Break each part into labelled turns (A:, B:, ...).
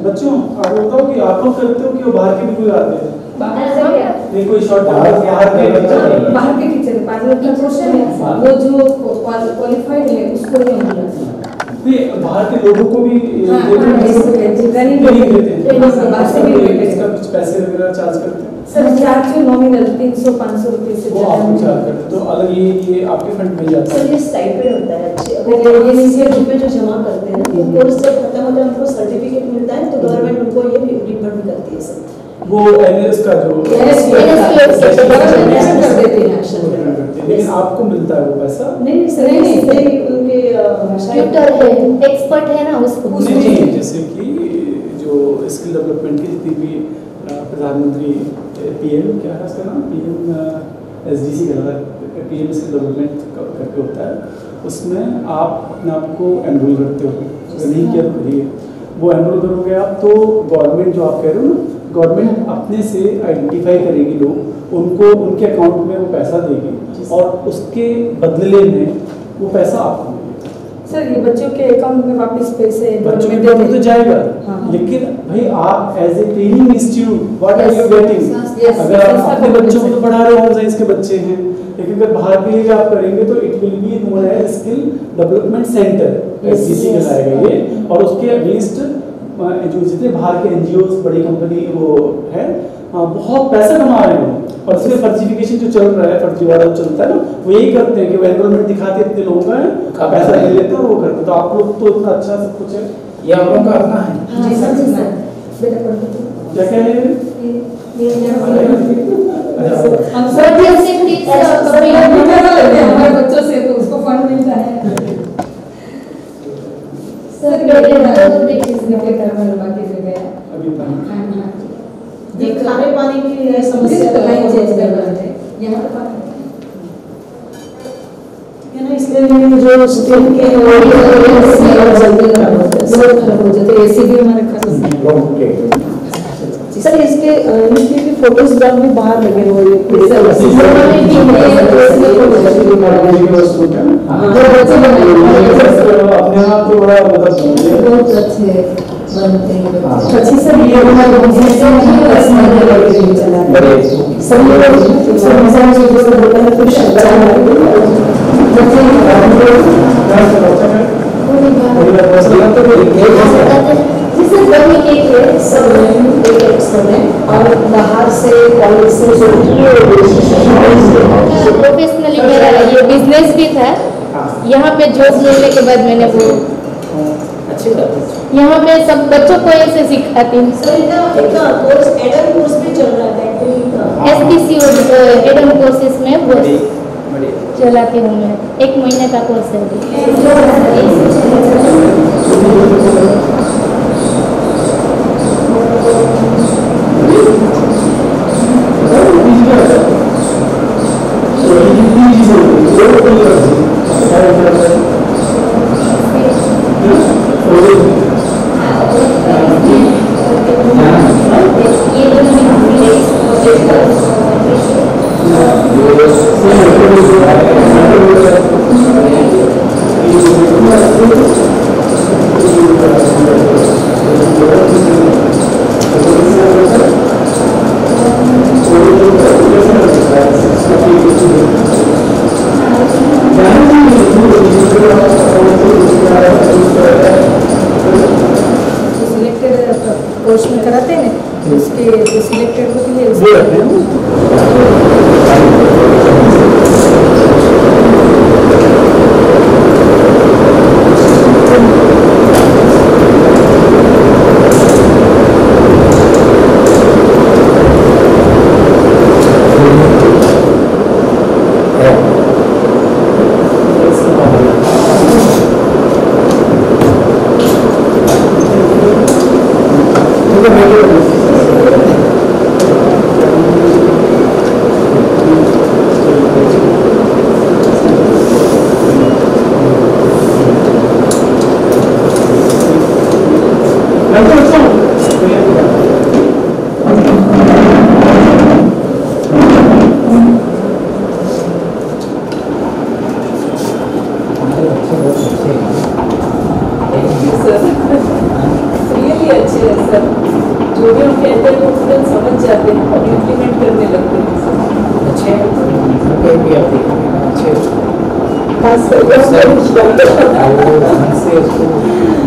A: बच्चों आप बताओ कि आप लोग करते हो कि वो बाहर के भी कोई आते हैं? नहीं कोई शॉर्ट बाहर के
B: टीचर वो जो क्वालिफाइड है उसको नहीं
A: बाहर के लोगों को भी इसका कुछ पैसे वगैरह चार्ज करते हैं?
B: सर चार्ज नॉमिनल 300-500 रुपए से
A: वो आप चार्ज करते हैं तो अलग ये आपके फंड में जाता है?
C: सर ये स्टाइपेंड होता है अच्छे ये सीसीए ग्रुप में जो जमा करते हैं ना कोर्स जब खत्म होता है उनको सर्टिफिकेट मिलता है तो गवर्नमेंट उनको ये रिफंड करती है सर
A: वो एनएस का जो
C: कर देते हैं एक्शन
A: लेकिन आपको मिलता है वो पैसा?
C: नहीं सर उनके
D: ट्यूटर है एक्सपर्ट है ना उसको
A: नहीं जैसे कि जो स्किल डेवलपमेंट की जितनी भी प्रधानमंत्री पीएम क्या है उसका नाम पीएम एसडीसी कहलाता है पीएम स्किल डेवलपमेंट करके होता है उसमें आप अपने आप को एनरोल करते हो नहीं किया तो करिए वो एनरोल करोगे आप तो गवर्नमेंट जो आप कह रहे हो ना गवर्नमेंट अपने से आइडेंटिफाई करेगी लोग उनको उनके अकाउंट में वो पैसा देगी और उसके बदले में वो पैसा आपको
B: सर ये बच्चों के अकाउंट में वापस पैसे
A: बच्चों के अकाउंट तो जाएगा लेकिन भाई आप as a training institute what are you getting अगर आप अपने बच्चों को तो पढ़ा रहे हो होम साइंस के बच्चे हैं लेकिन अगर बाहर के लिए आप करेंगे तो it will be known as skill development centre SDC कहलाएगा ये और उसके अगेंस्ट जो जितने बाहर के एनजीओ बड़ी कंपनी वो है बहुत पैसा कमा रहे हैं और इसमें फर्जिफिकेशन जो चल रहा है फर्जीवाड़ा जो चलता है ना वो यही करते हैं कि वो एनरोलमेंट दिखाते इतने लोगों का है पैसा ले लेते हैं और वो करते हैं तो आप लोग तो इतना अच्छा सब कुछ है ये आप लोगों का अपना है क्या क्या है
B: हमारे बच्चों से तो उसको फंड मिलता है
C: ये खाने पानी की समस्या तो नहीं चेंज करना है यहाँ पे पानी है ना इसलिए जो स्टेट के जल्दी खराब हो जाते हैं एसी भी हमारे खत्म सर इसके फोटोग्राफ भी बाहर लगे हुए हैं
A: अपने आप तो बड़ा
C: बहुत अच्छे अच्छी सर ये और बाहर से कॉलेज से
D: प्रोफेशनली मेरा ये बिजनेस भी था यहाँ पे जॉब मिलने के बाद मैंने वो यहाँ पे सब बच्चों को ऐसे सिखाती हूँ
C: एडम कोर्स भी चल रहा है
D: SPC एडम कोर्सेज में वो चलाती हूँ मैं 1 महीने का कोर्स है
B: कोर्स में कराते हैं उसके सिलेक्टेड को भी लगते हैं।
E: अच्छे भी आती है अच्छे
C: खास करके
E: से उसको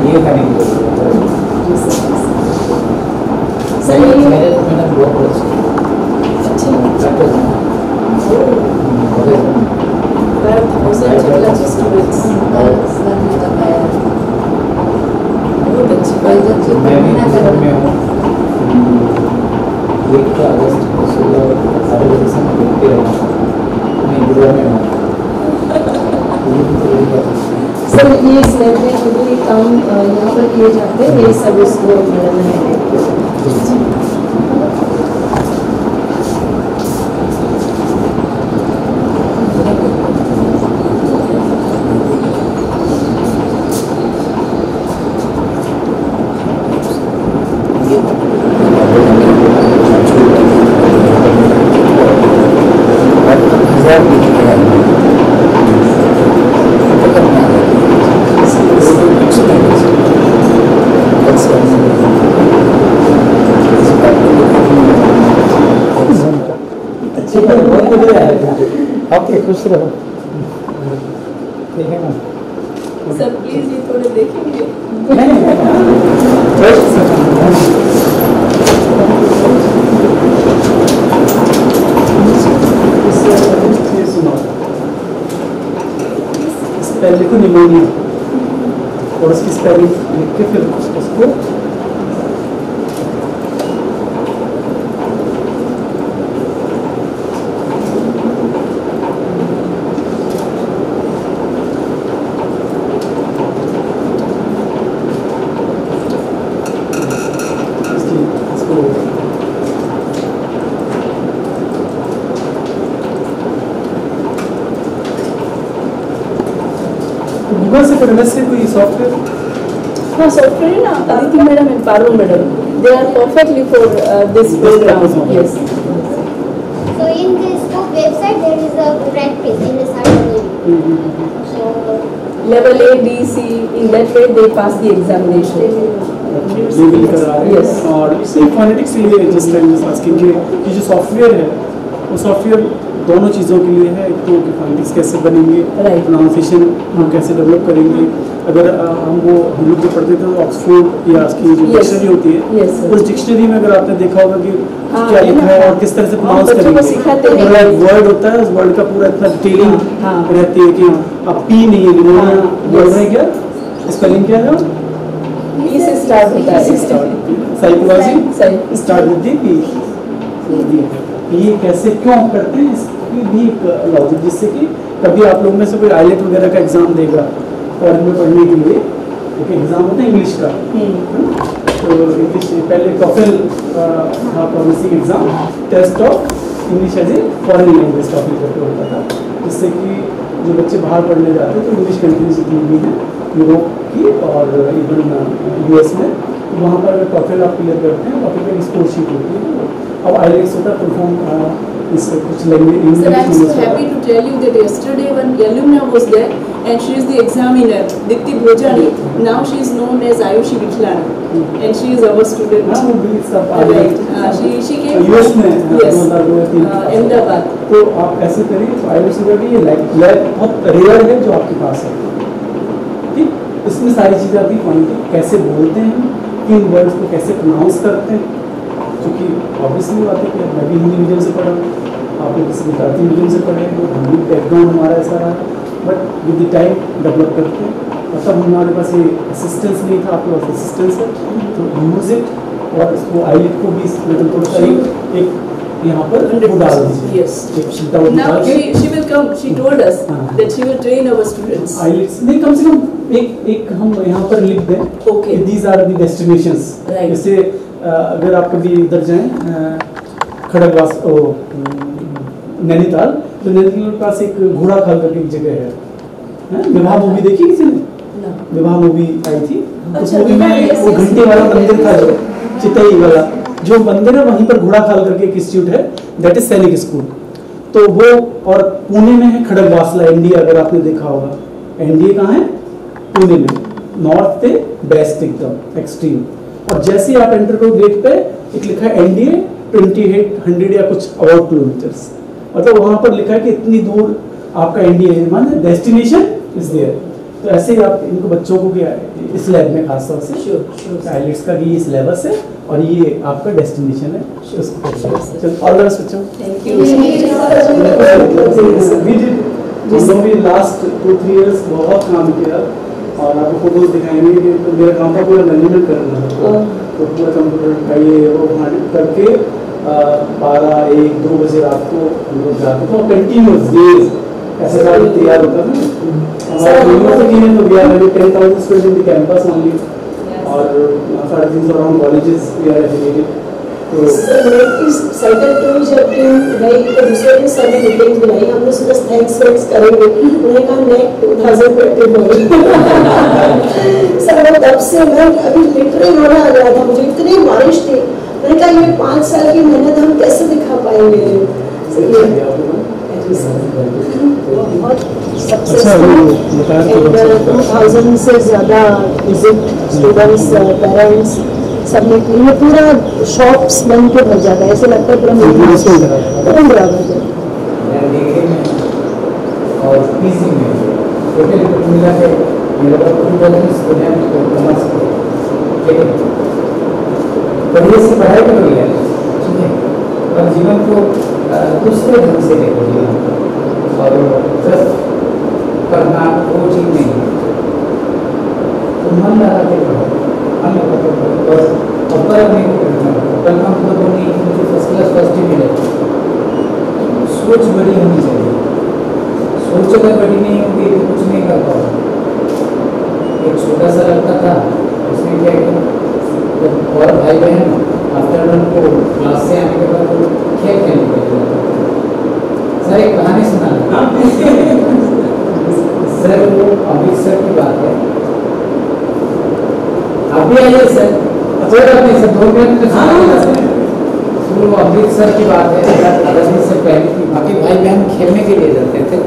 E: ये करने की
C: सर ये
E: मेरे मैंने बहुत अच्छे मैं भी गुजरात में हूँ 1 अगस्त को सुबह 8:30 से मैं देखते रहा मैं गुजरात में हूँ
C: सर ये स्लैब में जो भी काम यहाँ पर किए जाते हैं ये सब उसको मिलना है।
E: ओके खुश रहो ठीक है ना
B: सर प्लीज ये थोड़े देखेंगे।
A: स्पेल लिखो निमोनिया और उसकी स्पेलिंग लिख के फिर उसको गूगल से करने से कोई सॉफ्टवेयर
B: हाँ सॉफ्टवेयर ना Aditi madam and Parul madam they are perfectly for this programme yes
F: So in this website there is a practice in the site. So
B: level A B C in that way they pass the examination.
A: Level करा रहे
B: Yes.
A: हैं और इसे phonetics के लिए just asking कि ये जो सॉफ्टवेयर है वो सॉफ्टवेयर दोनों चीज़ों के लिए है। एक तो कि फोनेटिक्स कैसे बनेंगे
B: Right.
A: प्रोनाउंसिएशन हम कैसे डेवलप करेंगे। अगर हम लोग जो पढ़ते थे ऑक्सफोर्ड या उसकी जो
B: Yes.
A: डिक्शनरी होती है
B: Yes, sir.
A: उस डिक्शनरी में अगर आपने देखा होगा कि
B: हाँ,
A: क्या
B: है
A: लिखा
B: ना?
A: है और किस तरह से प्रोनाउंस
B: बच्चों को
A: करेंगे।
B: सिखाते हैं।
A: अगर एक वर्ड होता है उस वर्ड का पूरा इतना डिटेलिंग
B: हाँ।
A: रहती है कि अब पी नहीं है निमोनिया
B: हाँ,
A: बोल
B: yes.
A: रहे हैं क्या स्पेलिंग क्या है
B: E से स्टार्ट होता है
A: साइकोलॉजी
B: सही
A: स्टार्ट विद दी पी ये कैसे क्यों करते हैं इसकी भी एक लॉजिक जिससे कि कभी आप लोग में से कोई आईलेट वगैरह का एग्जाम देगा फॉरेन में पढ़ने के लिए एक एग्जाम होता है इंग्लिश का तो इंग्लिश पहले TOEFL promising exam test of English as a foreign language TOEFL करके होता था जिससे कि जो बच्चे बाहर पढ़ने जाते हैं तो इंग्लिश कंट्रीज जितनी भी हैं यूरोप की और इवन यूएस में तो वहाँ पर अगर टॉफल आप क्लियर करते हैं टॉफल की स्कोर शीट होती है अब आईलेट्स होता है परफॉर्म इस कुछ language
B: Sir, I'm so happy to tell you that yesterday one alumna was there and she is the examiner, Dikti Bhojani. Now she is known as Ayushi Vithlana and she is our student.
A: हाँ वो भी सब
B: Right. She came
A: US में
B: yes,
A: 2002-2003
B: Ahmedabad.
A: तो आप ऐसे करिए तो आईलेट्स का भी ये लैब बहुत रेयर है जो आपके पास है ठीक इसमें सारी चीज़ें आपकी क्वालिटी कैसे बोलते हैं किन वर्ड्स को कैसे प्रोनाउंस करते हैं क्योंकि ऑब्वियसली बात है कि मैं भी हिंदी मीडियम से पढ़ा आप लोग किसी गुजराती मीडियम से पढ़े तो हिंदी बैकग्राउंड हमारा ऐसा रहा but with the time develop करते हैं और तब हमारे पास ये असिस्टेंस नहीं था आपके पास असिस्टेंस है तो यूज इट और इसको आईलेट को भी मतलब थोड़ा सा एक यहाँ पर वो डाल दीजिए
B: Yes.
A: एक शीट आउट
B: Now
A: निकाल के
B: she will come. She told us
A: हाँ।
B: that she will train our students.
A: IELTS नहीं कम से कम एक हम यहाँ पर लिख दें
B: Okay.
A: These are the destinations
B: Right.
A: जैसे अगर आप कभी इधर जाएं खड़गवास नैनीताल तो नैनीताल के पास एक घोड़ा खाल करके एक जगह है विवाह मूवी देखी किसी ने
B: No.
A: विवाह मूवी आई थी उस
B: अच्छा,
A: मूवी में
B: yes,
A: वो
B: yes,
A: घंटे वाला मंदिर था जो चितई वाला जो मंदिर है वहीं पर घोड़ा खाल करके एक इंस्टीट्यूट है दैट इज सैनिक स्कूल तो वो और पुणे में है खड़गवासला एनडीए अगर आपने देखा होगा एनडीए कहाँ है पुणे में नॉर्थ पे बेस्ट एकदम एक्सट्रीम और जैसे ही आप एंटर करो गेट पे एक लिखा है एनडीए 2800 या कुछ अबाउट किलोमीटर्स, मतलब वहाँ पर लिखा है कि इतनी दूर आपका इंडिया है, माने डेस्टिनेशन इज देयर। तो ऐसे ही आप इनको बच्चों को क्या इस लैब में खास तौर से आइलेट्स का ये सिलेबस है और ये आपका डेस्टिनेशन है, उसको ऑल द बेस्ट बच्चों।
C: Thank you.
A: भी लास्ट 2-3 इयर्स बहुत काम किया और आपको फोटोज दिखाएंगे कि तो मेरा काम था पूरा मैनेजमेंट करना, तो पूरा कंप्यूटर का ये वो करके 12-1-2 बजे रात को हम लोग जाते थे और कंटिन्यूस डेज ऐसे सारे तैयार होता था। हमारा यूनिवर्सिटी में तो we are having 10,000 students in the campus only और 350 around colleges we are affiliated. तो
C: इस साइकिल टूर जब गई तो दूसरे दिन सभी मीटिंग्स बुलाई, हमने सोचा थैंक्स करेंगे, उन्होंने कहा नेक्स्ट 2020 सर तब से मैं अभी लिटरली रोना आ गया था, मुझे इतनी बारिश थी, मैंने कहा ये 5 साल की मेहनत हम कैसे दिखा पाएंगे। बहुत सक्सेसफुल 2000 से ज़्यादा विजिट स्टूडेंट्स पेरेंट्स सब में ये पूरा शॉप्स बन के भर जाता है, ऐसे लगता है पूरा
E: और पीसी में टोटल मिला के मेरे पास 2000 स्टूडेंट कॉमर्स के, ठीक है, बढ़िया से पढ़ाई कर लिया, ठीक है, और जीवन को दूसरे ढंग से देखो जीवन और जस्ट करना वो चीज नहीं, तो मन लगा के पढ़ो, मन लगा के पढ़ो बस, ऊपर नहीं करना, कल हम तो नहीं मुझे फर्स्ट क्लास फर्स्ट ही मिले, सोच बड़ी होनी चाहिए, सोच अगर बड़ी नहीं होगी तो कुछ नहीं कर पाओगे। एक छोटा सा लड़का था, उसने क्या किया, जब और भाई बहन आफ्टरनून को क्लास से आने के बाद वो खेल खेलने के लिए सर एक कहानी सुना सर, वो अमृतसर की बात है, आप भी आइए सर, सर 2 मिनट में वो अमृतसर की बात है, आज़ादी से पहले की, बाकी भाई बहन खेलने के लिए जाते थे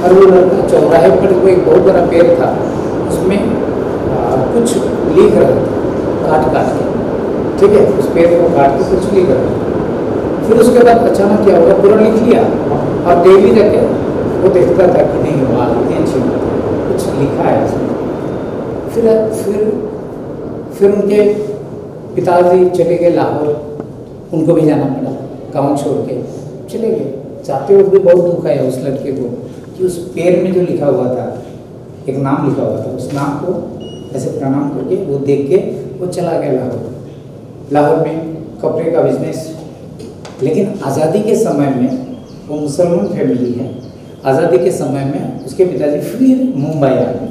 E: और वो लड़का चौराहे पर कोई बहुत बड़ा पेड़ था, उसमें कुछ लिख रहा था काट के, ठीक है, उस पेड़ को काट के कुछ लिख रहा था। फिर उसके बाद अचानक क्या होगा, पूरा लिख लिया और डेली जाके वो देखता था कि नहीं वाह इतनी अच्छी बात है, कुछ लिखा है उसमें। फिर उनके पिताजी चले गए लाहौर, उनको भी जाना पड़ा, गाँव छोड़ के चले गए। जाते वक्त भी बहुत दुख आया उस लड़के को कि उस पेड़ में जो लिखा हुआ था, एक नाम लिखा हुआ था, उस नाम को ऐसे प्रणाम करके वो देख के वो चला गया लाहौर में कपड़े का बिजनेस। लेकिन आज़ादी के समय में वो मुसलमान फैमिली है, आज़ादी के समय में उसके पिताजी फिर मुंबई आ गए,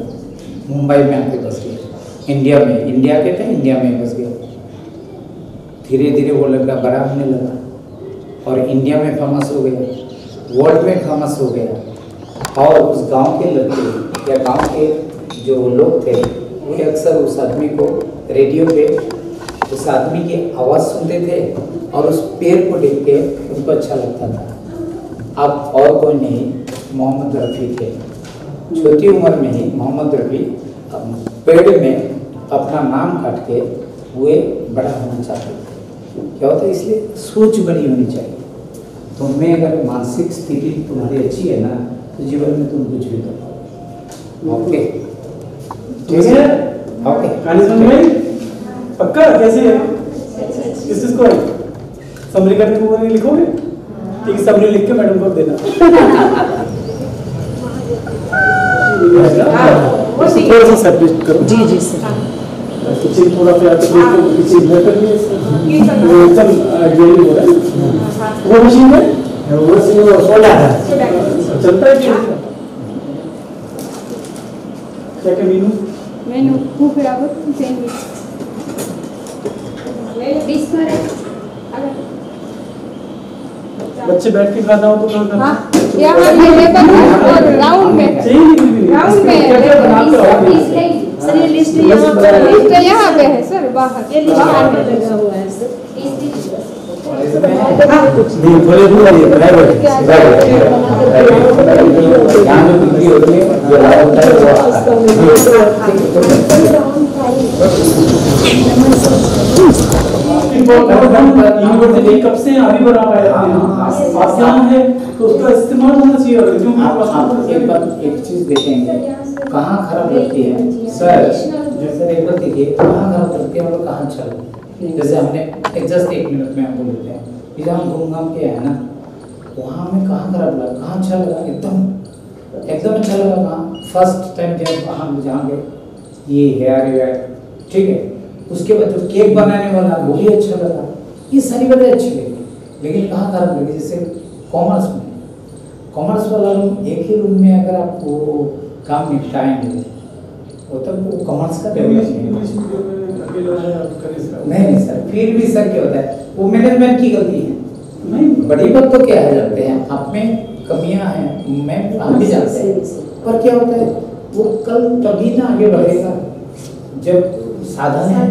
E: मुंबई में आके बस गए, इंडिया में, इंडिया के थे इंडिया में बस गए। धीरे धीरे वो लड़का बड़ा होने लगा और इंडिया में फेमस हो गया, वर्ल्ड में फेमस हो गया। और उस गांव के लड़के या गांव के जो लोग थे वो अक्सर उस आदमी को रेडियो पे उस आदमी की आवाज़ सुनते थे और उस पेड़ को देख के उनको अच्छा लगता था। अब और कोई नहीं, मोहम्मद रफ़ी थे। छोटी उम्र में ही मोहम्मद रफ़ी पेड़ में अपना नाम काट के हुए बड़ा होना चाहते थे। क्या होता है, इसलिए सोच बड़ी होनी चाहिए। तुम्हें अगर मानसिक स्थिति तुम्हारी अच्छी है ना तो जीवन में तुम कुछ भी कर पाओ। ओके ठीक है, ओके
A: कहानी समझ में आई? पक्का कैसे है इस चीज को समरी करके वो नहीं लिखोगे? ठीक है, समरी लिख के मैडम को देना। थोड़ा सा सेपरेट करो।
C: जी जी सर।
A: किचन थोड़ा सा तो किचन में कर लिए वो एकदम जेली हो रहा है। वो मशीन में वो सोडा चलता है क्या क्या मेनू
G: खूब बराबर सैंडविच
A: बच्चे बैठ के खाना हो तो कहाँ करना?
G: हाँ यहाँ टेबल और राउंड में
A: क्या बनाते हो?
C: सर ये लिस्ट यहाँ
G: पे है सर, बाहर
C: ये लिस्ट लगा हुआ है सर।
E: नहीं थोड़े दूर आइए, ड्राइवर यहाँ जो बिक्री होती है जो लाभ होता है वो
A: यूनिवर्सिटी कब से अभी पर आप आए थे आप यहाँ है तो उसका इस्तेमाल होना चाहिए। और जो
E: एक चीज देखेंगे कहाँ खराब लगती है सर, जैसे एक बार देखिए कहाँ खराब लगती है और कहाँ अच्छा लगता है। जैसे हमने जस्ट 1 मिनट में आपको लेते हैं कि जहाँ घूम घाम के है ना, वहाँ हमें कहाँ खराब लगा कहाँ अच्छा लगा, एकदम अच्छा लगा। कहाँ फर्स्ट टाइम जब हम जहाँ गए ये हेयर ठीक है, उसके बाद जो केक बनाने वाला वो भी अच्छा लगा, ये सारी बातें अच्छी लगी। लेकिन कहाँ खराब लगी, जैसे कॉमर्स वाला रूम, एक ही रूम में अगर आप वो काम निपटाएंगे वो तब वो कॉमर्स का नहीं सर, फिर भी सर क्या होता है वो मैनेजमेंट की गलती है। नहीं बड़ी बात तो क्या है जानते हैं, आप में कमियां हैं, हम भी जानते हैं, पर क्या होता है वो कल तभी ना आगे बढ़ेगा जब साधन है।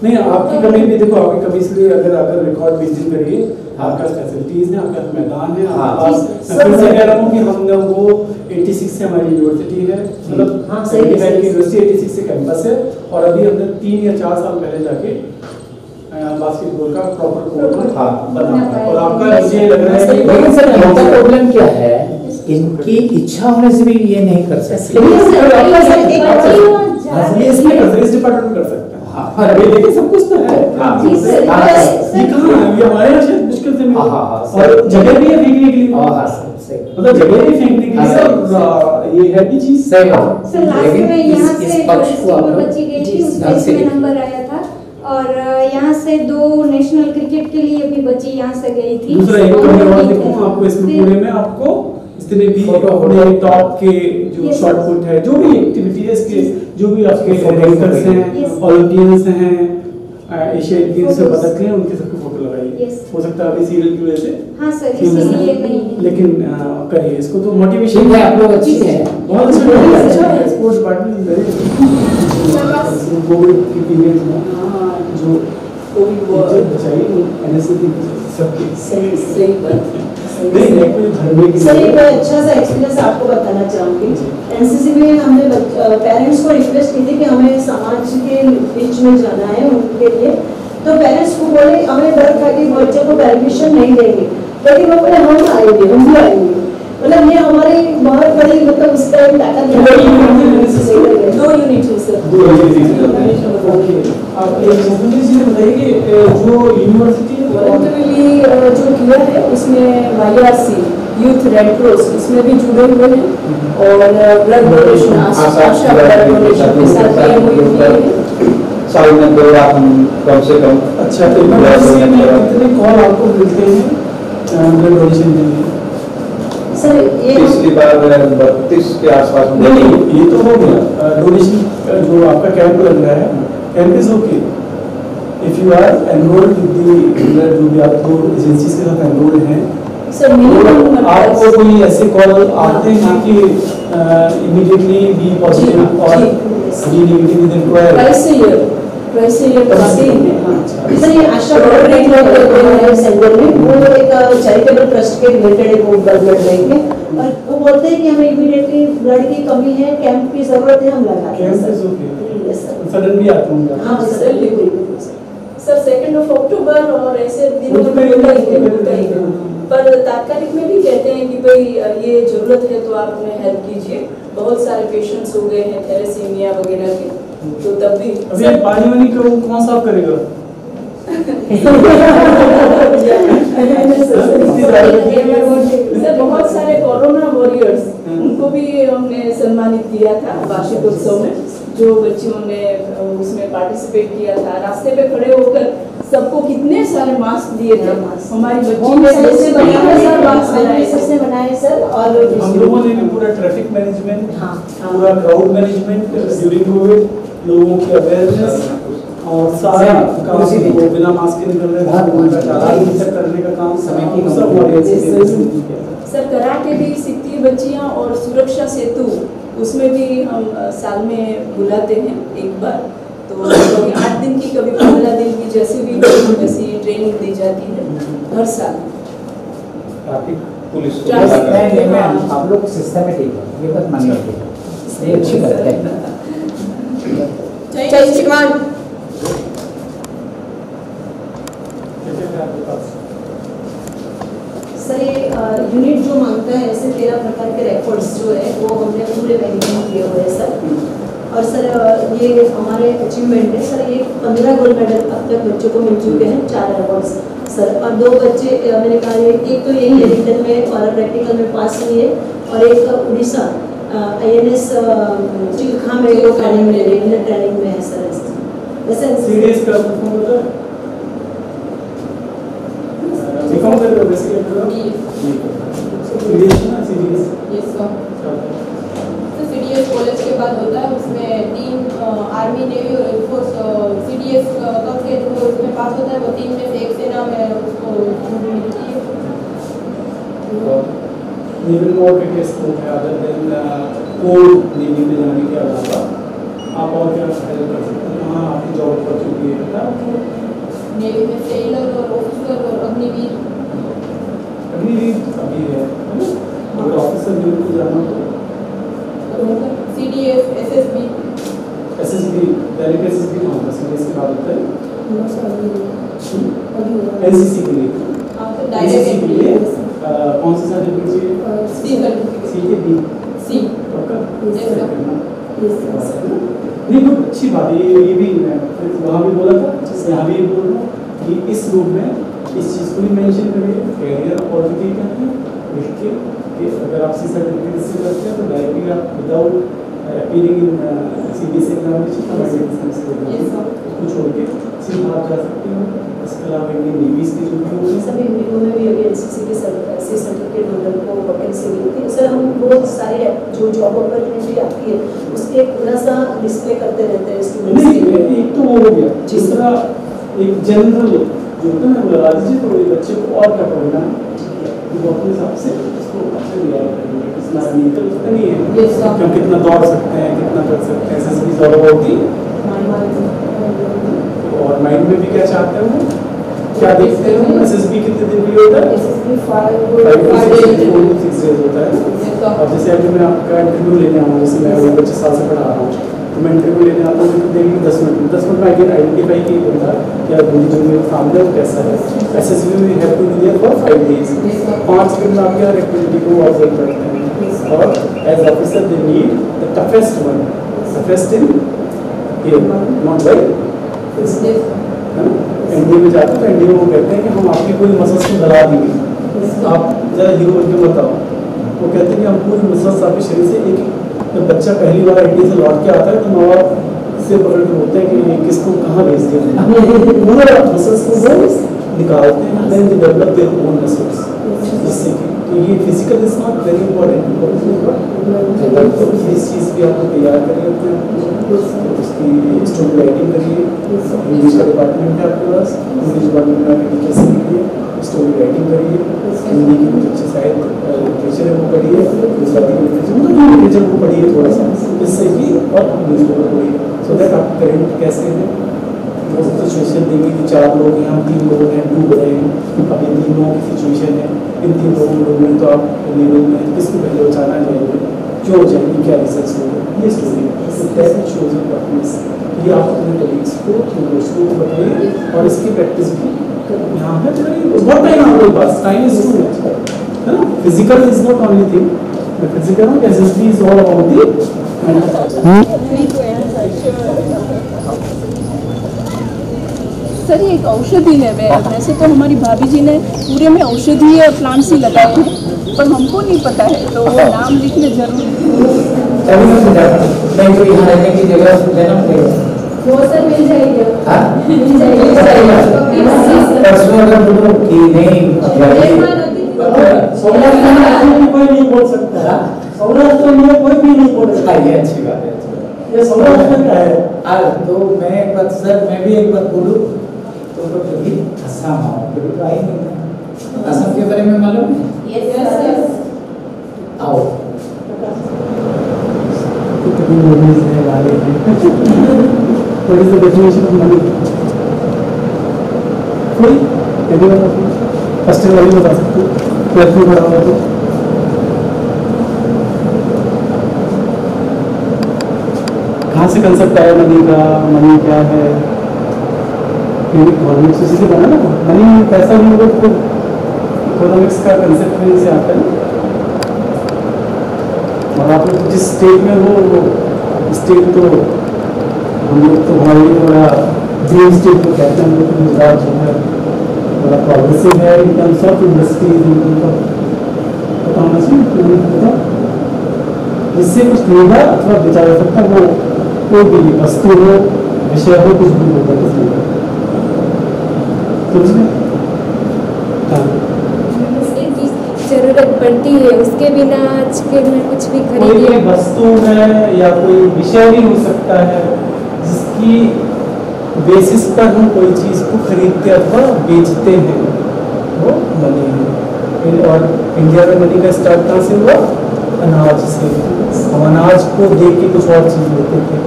A: नहीं आपकी कमी भी देखो, आपकी कमी इसलिए अगर रिकॉर्ड मेंटेन करिए, आपका फैसिलिटीज है, आपका मैदान है, आपके पास मैं फिर से कह रहा हूँ कि हम लोग वो 86 से हमारी यूनिवर्सिटी है, मतलब 75 की यूनिवर्सिटी 86 से कैंपस है, और अभी हमने 3 या 4 साल पहले जाके बास्केटबॉल का प्रॉपर कोर्ट बना है। और आपका मुझे लग रहा है
E: लेकिन सर इनका प्रॉब्लम क्या है, इनकी इच्छा होने से भी ये नहीं कर सकते।
A: इसमें इस डिपार्टमेंट में कर सकते हैं। अरे देखिए सब कुछ तो है, ये कहाँ है, ये हमारे यहाँ शायद मुश्किल से मिला, और जगह भी है फेंकने के लिए, मतलब जगह भी फेंकने के लिए, ये है भी चीज
C: सर लास्ट में यहाँ से बच्ची गई थी, उसका इसमें नंबर आया था, और यहाँ से 2 नेशनल क्रिकेट के लिए भी बच्ची यहाँ से गई थी।
A: दूसरा एक और देखूं आपको इसमें पूरे में आपको इसमें भी अपने टॉप के जो शॉट पुट है, जो भी एक्टिविटीज के जो भी आपके रैंकर्स हैं, ओलंपियंस हैं, एशियाई गेम्स से पदक हैं, उनके सबकी फोटो लगाइए। हो सकता है अभी सीरियल की वजह से,
C: हाँ सर इसीलिए नहीं,
A: लेकिन करिए इसको, तो मोटिवेशन
E: है आप लोग अच्छी है,
A: बहुत अच्छा है। स्पोर्ट्स डिपार्टमेंट कोविड की पीरियड में जो कोविड बचाई एनएससी सबकी
B: सही बात।
C: सर एक अच्छा सा एक्सपीरियंस आपको बताना चाहूँगी। एनसीसी में हमने पेरेंट्स को रिक्वेस्ट की थी कि हमें समाज के बीच में जाना है उनके लिए, तो पेरेंट्स को बोले हमें डर था कि बच्चे को परमिशन नहीं देंगे, लेकिन वो बोले हम आएंगे, हम भी आएंगे। मतलब ये हमारी बहुत बड़ी मतलब उस टाइम ताकत है। 2 यूनिट सर।
A: आप एक चीज़ बताइए कि जो यूनिवर्सिटी
B: वॉलंटरीली जो किया है उसमें YRC यूथ रेड क्रॉस उसमें भी जुड़े हुए हैं, और ब्लड डोनेशन आशा ब्लड डोनेशन के साथ
H: साल में 2 बार हम कम से कम
A: अच्छा कितने कॉल आपको मिलते हैं ब्लड डोनेशन के लिए?
C: सर ये
H: पिछली बार 32 के आसपास।
A: नहीं ये तो हो गया डोनेशन जो आपका कैंप लग रहा है, camp is okay if you are enrolled with the जो भी आप 2 एजेंसीज के साथ एनरोल्ड हैं।
B: सर
A: आपको कोई ऐसे कॉल आते हैं कि इमीडिएटली बी पॉजिटिव और बी नेगेटिव विद इंक्वायरी
B: वैसे ये करते हैं।
C: सर ये आशा सेंटर में वो एक चैरिटेबल ट्रस्ट के रिलेटेड एक ब्लड लेंगे, और वो बोलते हैं कि हमें इमीडिएटली ब्लड की कमी है, कैंप की जरूरत है, हम लगाते हैं।
A: सडन भी आते होंगे।
B: हाँ सर 2 अक्टूबर और ऐसे दिनों में होता ही है, पर तात्कालिक में भी कहते हैं कि भाई ये जरूरत है तो आप हमें हेल्प कीजिए। बहुत सारे पेशेंट्स हो गए हैं थैलेसीमिया वगैरह के, तो तब भी
A: अभी पानी वानी को कौन साफ करेगा?
B: सर बहुत सारे कोरोना वॉरियर्स उनको भी हमने सम्मानित किया था वार्षिक उत्सव में, जो बच्चियों ने उसमें पार्टिसिपेट किया था। रास्ते पे खड़े होकर सबको कितने सारे मास्क दिए थे, हमारी बच्ची ने सबसे
C: बनाए सर। और
A: हम लोगों ने भी पूरा ट्रैफिक मैनेजमेंट, पूरा क्राउड मैनेजमेंट ड्यूरिंग कोविड, लोगों की अवेयरनेस और सारा काम को बिना मास्क के निकल रहे करने का काम समय की सब
B: सर। कराटे भी सीखती है बच्चियाँ, और सुरक्षा सेतु उसमें भी हम साल में बुलाते हैं एक बार, तो कभी 8 दिन की कभी 15 दिन की जैसे भी वैसी ट्रेनिंग दी जाती है हर साल।
H: पुलिस
E: आप लोग सिस्टमेटिक है, ये बात मानिए, ये अच्छी बात है।
I: जय श्रीमान।
C: सर ये यूनिट जो मांगता है ऐसे 13 प्रकार के रिकॉर्ड्स जो है वो हमने पूरे वेरीफाई किए हुए हैं सर। और सर ये हमारे अचीवमेंट है सर, ये 15 गोल्ड मेडल अब तक बच्चों को मिल चुके हैं, 4 अवार्ड्स सर। और 2 बच्चे मैंने कहा एक तो यही है रिटन में और प्रैक्टिकल में पास हुई है, और एक उड़ीसा INS चिल्खा में वो ट्रेनिंग में ट्रेनिंग में है सर। वैसे
A: सीडीएस का परफॉर्म होता है बीकॉम कर रहे हो बेसिकली सीडीएस ना सीडीएस
I: यस सर। तो सीडीएस कॉलेज के बाद होता है, उसमें 3 आर्मी नेवी और एयरफोर्स सीडीएस करके जो उसमें पास होता है वो 3 में से एक सेना में उसको मिलती है।
A: नेवल मोड के स्कोप है अदर देन कोर नेवी में जाने के अलावा आप और क्या हेल्प कर सकते हैं? हाँ आपकी जॉब अपॉर्चुनिटी है बता
I: नेवी में सेलर और ऑफिसर और अग्निवीर।
A: अग्निवीर अभी है अगर ऑफिसर ड्यूटी को जाना तो
I: CDS SSB
A: SSB direct SSB कहाँ पर सीडीएस के बाद होता है एनसीसी के लिए
I: डायरेक्ट
A: के लिए कौन सा सर्टिफिकेट चाहिए?
I: सी सर्टिफिकेट
A: सी के बी
I: सी
A: पक्का
I: यस
A: सर। नहीं बहुत अच्छी बात है ये भी मैं वहाँ भी बोला था यहाँ भी बोल रहा हूँ कि इस ग्रुप में इस चीज़ को भी मेंशन करिए कैरियर अपॉर्चुनिटी क्या है लिख के कि अगर आप सी सर्टिफिकेट इससे करते हैं तो डायरेक्टली आप विदाउट अपीयरिंग इन सीबीएसई एग्जामिनेशन को छोड़ के सीधा आप जा सकते हो। इसके अलावा इंडियन नेवीज के जो भी होंगे
C: सभी इंडिगो में भी अभी एनसीसी के सी सर्टिफिकेट होल्डर को वैकेंसी मिलती है सर। हम बहुत सारे जो जॉब अपॉर्चुनिटी आती है उसके पूरा सा डिस्प्ले करते रहते हैं स्टूडेंट्स के लिए।
A: एक तो वो हो गया दूसरा एक जनरल जो होता है ना बोला जी तो ये बच्चे को और क्या पढ़ना है वो अपने हिसाब से उसको अच्छे तैयार करेंगे इतना नहीं है क्यों कितना दौड़ सकते हैं कितना कर सकते हैं एसएसबी दौड़ होती और माइंड में भी क्या चाहते हैं वो क्या देखते हैं एसएसबी कितने दिन के लिए होता है? 5 to 6 days होता है। और जैसे अभी मैं आपका इंटरव्यू लेने आऊँ जैसे मैं अभी 25 साल से पढ़ा रहा हूँ तो मैं इंटरव्यू लेने आता हूँ तो देंगे 10 मिनट में आई कैन आइडेंटिफाई कि बंदा क्या बोली जो मेरे सामने वो कैसा है। एसएसबी में have to be there for 5 days 5 दिन में आपके हर एक्टिविटी को ऑब्जर्व करते हैं और as officer they need the toughest one toughest in here not like NDA में जाते तो एनडीए वो कहते हैं कि हम आपकी पूरी मसल्स को गला देंगे आप जरा हीरो बन के बताओ। वो कहते हैं कि हम पूरी मसल्स आपके शरीर से एक जब बच्चा पहली बार एनडीए से लौट के आता है तो माँ बाप से पकड़ के बोलते हैं कि किसको कहाँ भेज दिया पूरा मसल्स को वो निकालते हैं then they develop their own muscles जिससे कि तो ये physical is not very important तो इस चीज़ भी आपको तैयार करिए उसकी स्टोरी राइटिंग करिए इंग्लिश का डिपार्टमेंट है आपके पास इंग्लिश डिपार्टमेंट में आगे टीचर से लिखिए स्टोरी राइटिंग करिए हिंदी की कुछ अच्छे साहित्य लिटरेचर है वो पढ़िए गुजराती की लिटरेचर वो पढ़िए थोड़ा सा इससे कि और न्यूज़ पेपर पढ़िए सो दैट आप करेंट कैसे हैं वो सिचुएशन देंगे कि 4 लोग यहाँ 3 लोग हैं डूब रहे हैं अब इन 3 लोगों की सिचुएशन है इन 3 लोगों में तो आप लेवल में किसको पहले बचाना जाएंगे क्यों जाएंगे क्या रिजल्ट होंगे ये स्टोरी शोज परफॉर्मेंस ये आप अपने कलीग्स को दोस्तों को बताइए और इसकी प्रैक्टिस भी यहाँ पे बहुत टाइम आपके पास टाइम इज टू मच है ना। Physical is not only thing physical SSB is all about
B: sir ये एक औषधि है वैसे तो हमारी भाभी जी ने पूरे में औषधीय प्लांट्स ही लगाए हैं पर हमको नहीं पता है तो वो नाम लिखने जरूर
E: यहाँ रहने की जगह देना पड़ेगा
C: वो सर मिल जाएगी
E: परसों अगर बोलो कि नहीं
A: कोई नहीं बोल सकता सौराष्ट्र में कोई भी नहीं बोल सकता
E: ये अच्छी बात है
A: ये सौराष्ट्र का है।
E: तो मैं एक बात सर मैं भी एक बात बोलूँ तो कभी असम आओ कभी तो आई नहीं असम के बारे में मालूम है आओ
A: कभी मूवीज है वाले what is the definition of money कोई फर्स्ट ईयर वाली बता सकते हो 12th में पढ़ा हुआ तो कहाँ से कंसेप्ट आया मनी का, मनी क्या है, इकोनॉमिक्स उसी से बना ना, मनी पैसा भी लोग तो इकोनॉमिक्स का कंसेप्ट भी से आता है। और आप लोग जिस स्टेट में हो वो स्टेट तो हम लोग तो हमारे लिए थोड़ा ड्रीम स्टेट को कहते हैं। हम लोग गुजरात जो है थोड़ा प्रोग्रेसिव है इन टर्म्स ऑफ इंडस्ट्रीज, पता होना चाहिए जिससे कुछ खरीदा अथवा बेचा जा सकता है, वो कोई भी वस्तु हो, विषय हो, कुछ भी होगा किसी का।
J: जरूरत पड़ती है, उसके बिना आज के में कुछ भी खरीदिए।
A: कोई वस्तु है या कोई विषय भी हो सकता है जिसकी बेसिस पर हम कोई चीज़ को खरीदते अथवा बेचते हैं, वो मनी है। और इंडिया में मनी का स्टार्ट कहाँ से हुआ? अनाज से। हम अनाज को देख के कुछ और चीज़ लेते थे।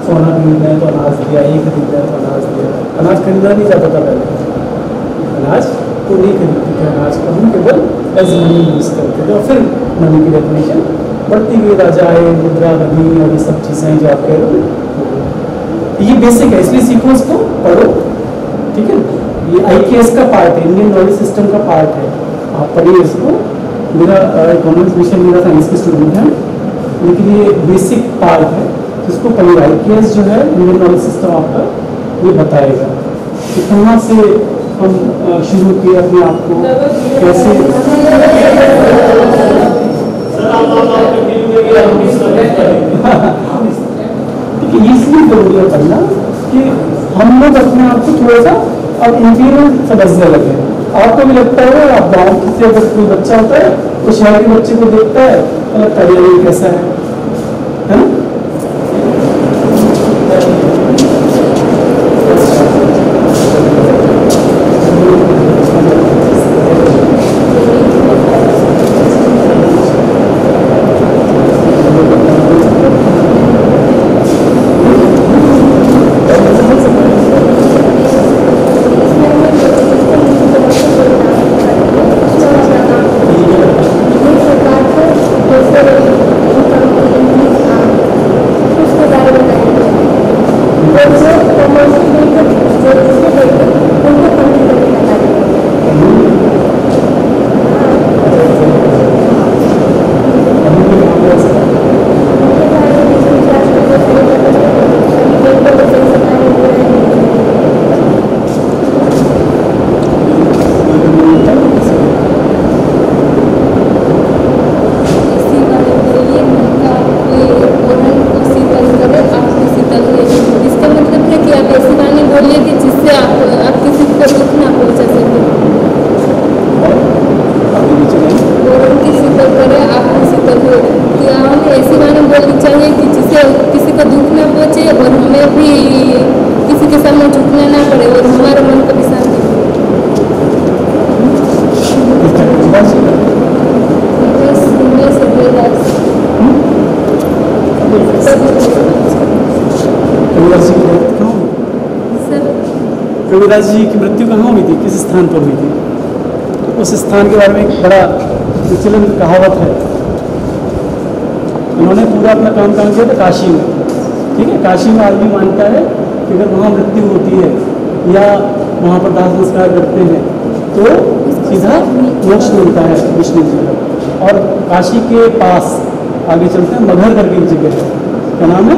A: सोना खरीदना है तो अनाज दिया, ये खरीदना है तो अनाज दिया। अनाज खरीदा नहीं जाता था पहले, अनाज को नहीं खरीदते थे, अनाज को हम केवल एज मनी यूज़ करते थे। और फिर मनी की डेफिनेशन बढ़ती हुई राजा आए, मुद्रा बनी और ये सब चीज़ें जो आप कह रहे हो, ये बेसिक है, इसलिए सीखो, इसको पढ़ो, ठीक है। ये IKS का पार्ट है, इंडियन नॉलेज सिस्टम का पार्ट है, आप पढ़िए इसको। मेरा इकोनॉमिक्स विषय मेरा साइंस के स्टूडेंट है, लेकिन ये बेसिक पार्ट है, इसको पढ़िए। IKS जो है इंडियन नॉलेज सिस्टम आपका ये बताएगा कि कहाँ से हम शुरू किए अपने आप को, कैसे इसलिए जरूरी है पढ़ना कि हम लोग अपने आप को थोड़ा सा अब इंटीरियर समझने लगे। आपको भी लगता है आप गाँव से अगर कोई बच्चा होता है तो शहर के बच्चे को देखता है तो लगता है ये कैसा है ना? कबीरदास जी की मृत्यु कहाँ हुई थी, किस स्थान पर हुई थी? उस स्थान के बारे में एक बड़ा विचलन कहावत है। उन्होंने पूरा अपना काम किया था काशी में, ठीक है। काशी में आदमी मानता है कि अगर वहाँ मृत्यु होती है या वहाँ पर दाह संस्कार करते हैं तो सीधा मोक्ष मिलता है विष्णु जी का। और काशी के पास आगे चलते हैं, मगहर करके एक जगह है, क्या नाम है?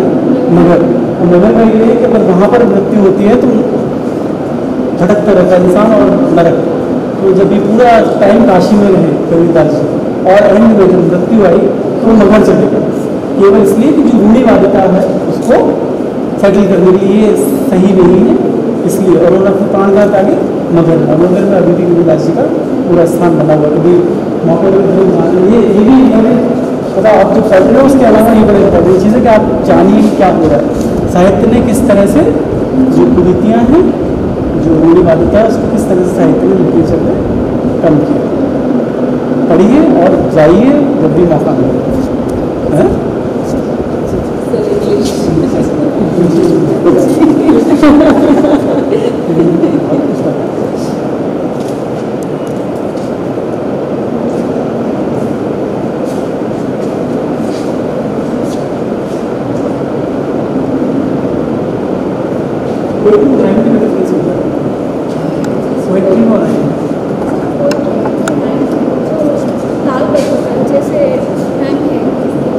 A: मगहर। और मगहर का ये है कि अगर वहाँ पर मृत्यु होती है तो भटकता रहता है इंसान और नरक। तो जब ये पूरा टाइम काशी में रहे कबीरदास जी और एंड में जब मृत्यु आई तो मगहर चले गए, केवल इसलिए कि जो रूढ़िवादिता है उसको सेटल करने के लिए सही नहीं है इसलिए। और उन्होंने प्राण का आगे मगहर में अभी भी कबीरदास जी का पूरा स्थान बना हुआ। कभी मौके पर ये भी पता आप जो पढ़ रहे हो उसके अलावा ये बड़े इंपॉर्टेंट चीज़ है कि आप जानिए क्या हो रहा है। साहित्य ने किस तरह से जो कुरीतियाँ हैं, जो रूढ़िवादिता है, उसको किस तरह से साहित्य ने लिटरेचर में कम किया। पढ़िए और जाइए जब भी मौका मिले। पोएट्री और राइम में डिफरेंस होता है? पोएट्री और राइम
J: तालबद्ध होता है, जैसे राइम है,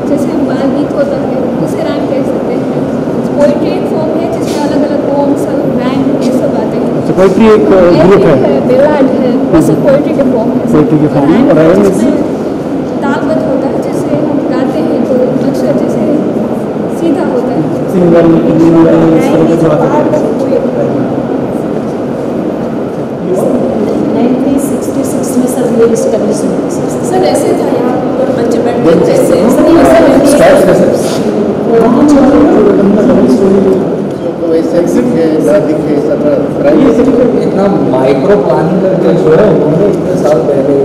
J: जैसे हम बाल गीत होता है उसे राइम कह सकते हैं। पोइट्री एक फॉर्म है जिसमें अलग अलग पोम्स राइम ये सब आते हैं।
A: तो पोएट्री एक ग्रुप है,
J: बेलाड है, वो सब पोइट्री के फॉर्म है।
A: पोएट्री के फॉर्म है। और राइम
J: जिसमें तालबद्ध होता है, जैसे हम गाते हैं तो अक्षर जैसे सीधा होता है,
A: सिंगल इस तरह के जो आते हैं।
C: 1966 में सब ये इस्टेब्लिशमेंट
J: सर ऐसे था यहाँ पर पंचमेंट जैसे
E: इतना माइक्रो प्लानिंग करके जो है उन्होंने इतने साल पहले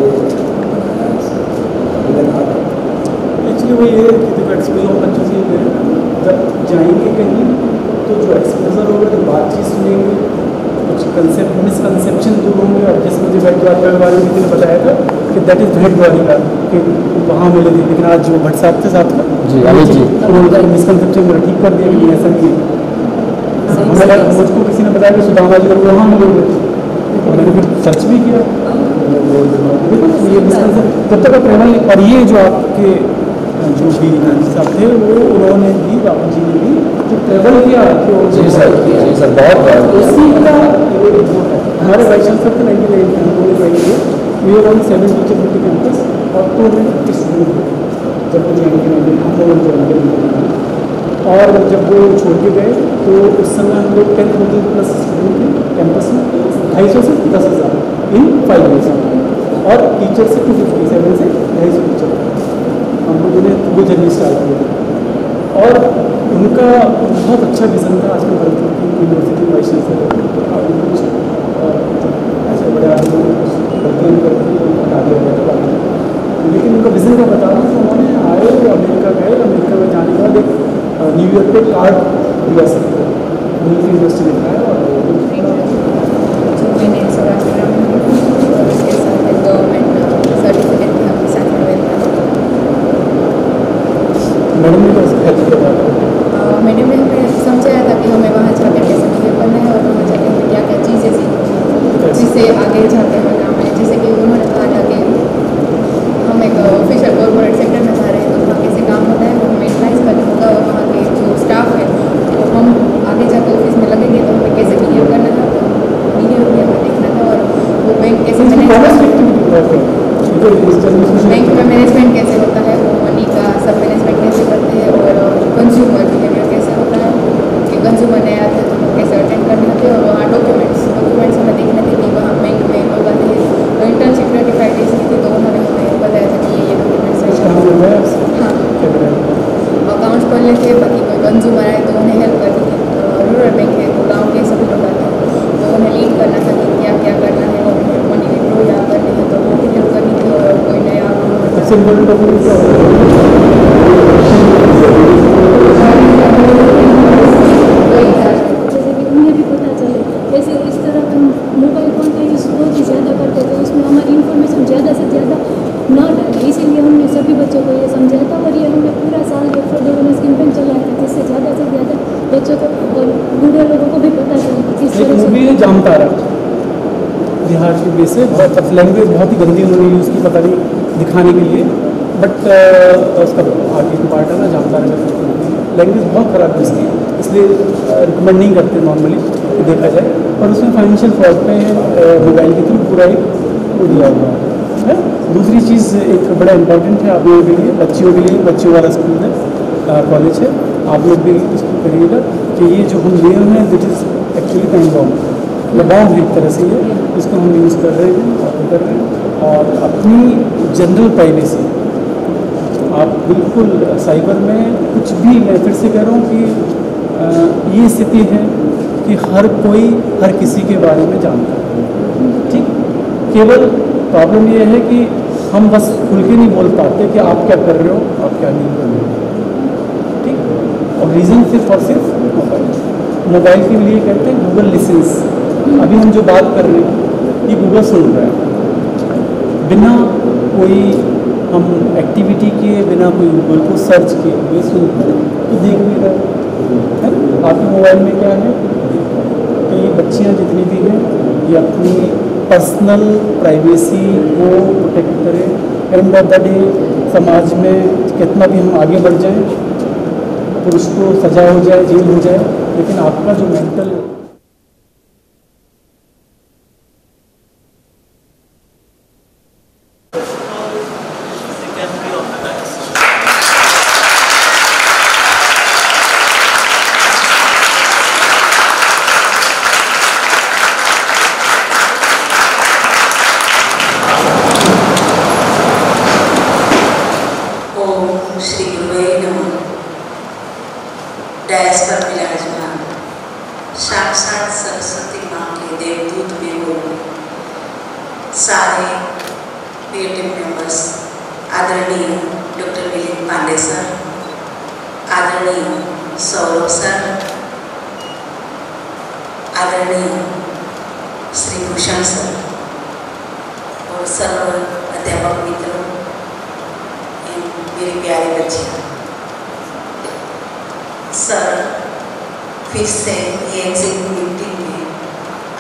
A: एक्चुअली वो ये है कि देखो एक्सपोजर बच्चों से ये जब जाएंगे कहीं तो जो एक्सपोजर होगा जब बातचीत सुनेंगे कुछ कंसेप्ट मिसकंसेप्शन दूर होंगे। और जिस मुझे भट्ट द्वारिका के बारे में किसी ने बताया था कि दैट इज़ भट्ट द्वारिका कि वहाँ मिले थे, लेकिन आज जो भट्ट साहब थे साथ में उन्होंने मिसकंसेप्शन मेरा ठीक कर दिया कि ऐसा नहीं है। मुझको किसी ने बताया कि सुदामा जी लोग वहाँ मिले थे और मैंने फिर सर्च भी किया। ये जब तक ट्रेवल और ये जो आपके जो भी नानी साहब थे वो उन्होंने भी बाबू जी ने भी जो ट्रेवल किया
E: जी सर बहुत
A: उसी का हमारे वाइस चांसलर थे 1998 we are on 7 teacher building campus और 2 स्टूडेंट जब वो और जब वो छोड़ के गए तो उस समय हम लोग 10,000 प्लस स्टूडेंट थे कैंपस में, 250 से 10,000 इन 5 ईयर्स और टीचर से 257 से 250 टीचर हम लोगों ने वो जर्नी स्टार्ट किया। और उनका बहुत अच्छा विज़न था। आज मैं बल्कि यूनिवर्सिटी वाइस चांसलर कुछ ऐसे बड़े आदमी गलतियाँ करती आगे हो गया, लेकिन उनका विज़न का बता रहा हूँ। तो उन्होंने आए अमेरिका गए, अमेरिका में जाने के बाद एक न्यूयॉर्क पे कार्ड दिया सकते हैं उनकी यूनिवर्सिटी लिखा है और
K: मैंने सौराष्ट्र और उसके साथ गवर्नमेंट सर्टिफिकेट भी आपके साथ में
A: मैडम ने हेल्प किया
K: मैडम ने हमें समझाया था कि हमें वहाँ जाकर कैसे बिहेव करना है और वहाँ जाकर हमें क्या क्या चीज़ें सीखनी है जिससे आगे जाकर हमें काम है। जैसे कि उन्होंने कहा था कि हम एक ऑफिशियल कॉर्पोरेट सेक्टर में जा रहे हैं तो वहाँ कैसे काम होता है वो हमें एडवाइस करना होगा और वहाँ के जो स्टाफ है तो हम आगे जाकर ऑफिस में लगेंगे तो हमें कैसे बिहेव करना था, तो बिहेव भी हमें देखना था और वो बैंक कैसे बैंक में मैनेजमेंट कैसे होता है, वो मनी का सब मैनेजमेंट कैसे करते हैं और कंज्यूमर बिहेवियर कैसे होता है कि कंज्यूमर नया आता है तो वो कैसे अटेंड करने होते हैं। और वहाँ डॉक्यूमेंट्स हमें देखने थे कि वहाँ बैंक में लोग आते हैं इंटर्नशिप 25 डेज की थी तो उन्होंने हमें बताया था कि ये डॉक्यूमेंट्स हाँ अकाउंट्स खोलने थे। बाकी कोई कंज्यूमर आए तो उन्हें हेल्प करनी थी। रूरल बैंक है तो गाँव के सभी लोग आते हैं तो उन्हें लीड करना था कि क्या क्या करना है और मनी विड्रॉ या करनी है तो वो भी हेल्प करनी थी। और कोई नया
C: जैसे कि उन्हें भी पता चले, जैसे इस तरह हम मोबाइल फ़ोन का यूज़ बहुत ही ज़्यादा करते तो उसमें हमारी इन्फॉर्मेशन ज़्यादा से ज़्यादा न डालें, इसीलिए हमने सभी बच्चों को ये समझाया था। और ये हमने पूरा साल ये फ्रॉड अवेयरनेस कैंपेन चलाया था जिससे ज़्यादा से ज़्यादा बच्चों को और बूढ़े लोगों को भी पता चले किस तरह से
A: जामतारा बिहार की बेस से लैंग्वेज बहुत ही गंदी उन्होंने यूज़ की पता नहीं दिखाने के लिए, बट उसका आगे की पार्ट है ना जामतारा का लैंग्वेज बहुत ख़राब यूज़ की, इसलिए रिकमेंड नहीं करते नॉर्मली देखा जाए। और उसमें फाइनेंशियल फ्रॉड पे मोबाइल के थ्रू पूरा एक वो दिया हुआ है। दूसरी चीज़ एक बड़ा इंपॉर्टेंट है आप लोगों के लिए, बच्चियों के लिए, बच्चियों वाला स्कूल है कॉलेज है, आप लोग भी इसको करिएगा कि ये जो हम लिए हुए हैं that is actually time bomb है एक तरह से ये इसको हम यूज़ कर रहे हैं और अपनी जनरल प्राइवेसी आप बिल्कुल साइबर में कुछ भी, मैं फिर से कह रहा हूँ कि ये स्थिति है कि हर कोई हर किसी के बारे में जानता है, ठीक। केवल प्रॉब्लम ये है कि हम बस खुल के नहीं बोल पाते कि आप क्या कर रहे हो, आप क्या नहीं कर रहे हो, ठीक। और रीज़न सिर्फ और सिर्फ मोबाइल के लिए कहते हैं गूगल लिसन्स। अभी हम जो बात कर रहे हैं ये गूगल सुन रहा है, बिना कोई हम एक्टिविटी किए, बिना कोई गूगल को सर्च किए हुए सुन रहे तो देख भी रहे हैं। आपके मोबाइल में क्या है बच्चियाँ जितनी भी हैं ये अपनी पर्सनल प्राइवेसी को प्रोटेक्ट करें। एंड ऑफ द डे समाज में कितना भी हम आगे बढ़ जाएं, पुरुष को सजा हो जाए, जेल हो जाए, लेकिन आपका जो मेंटल
L: डैश पर विराजमान साक्षात सरस्वती माँ के देवदूत में वो सारे पीएटीएम मेंबर्स, आदरणीय डॉक्टर मिलिंद पांडे सर, आदरणीय सौरभ सर, आदरणीय श्री भूषण सर और सर्व अध्यापक मित्रों, मेरी प्यारी बच्चियाँ, सर फिर से ये एग्जीक्यूटिव मीटिंग में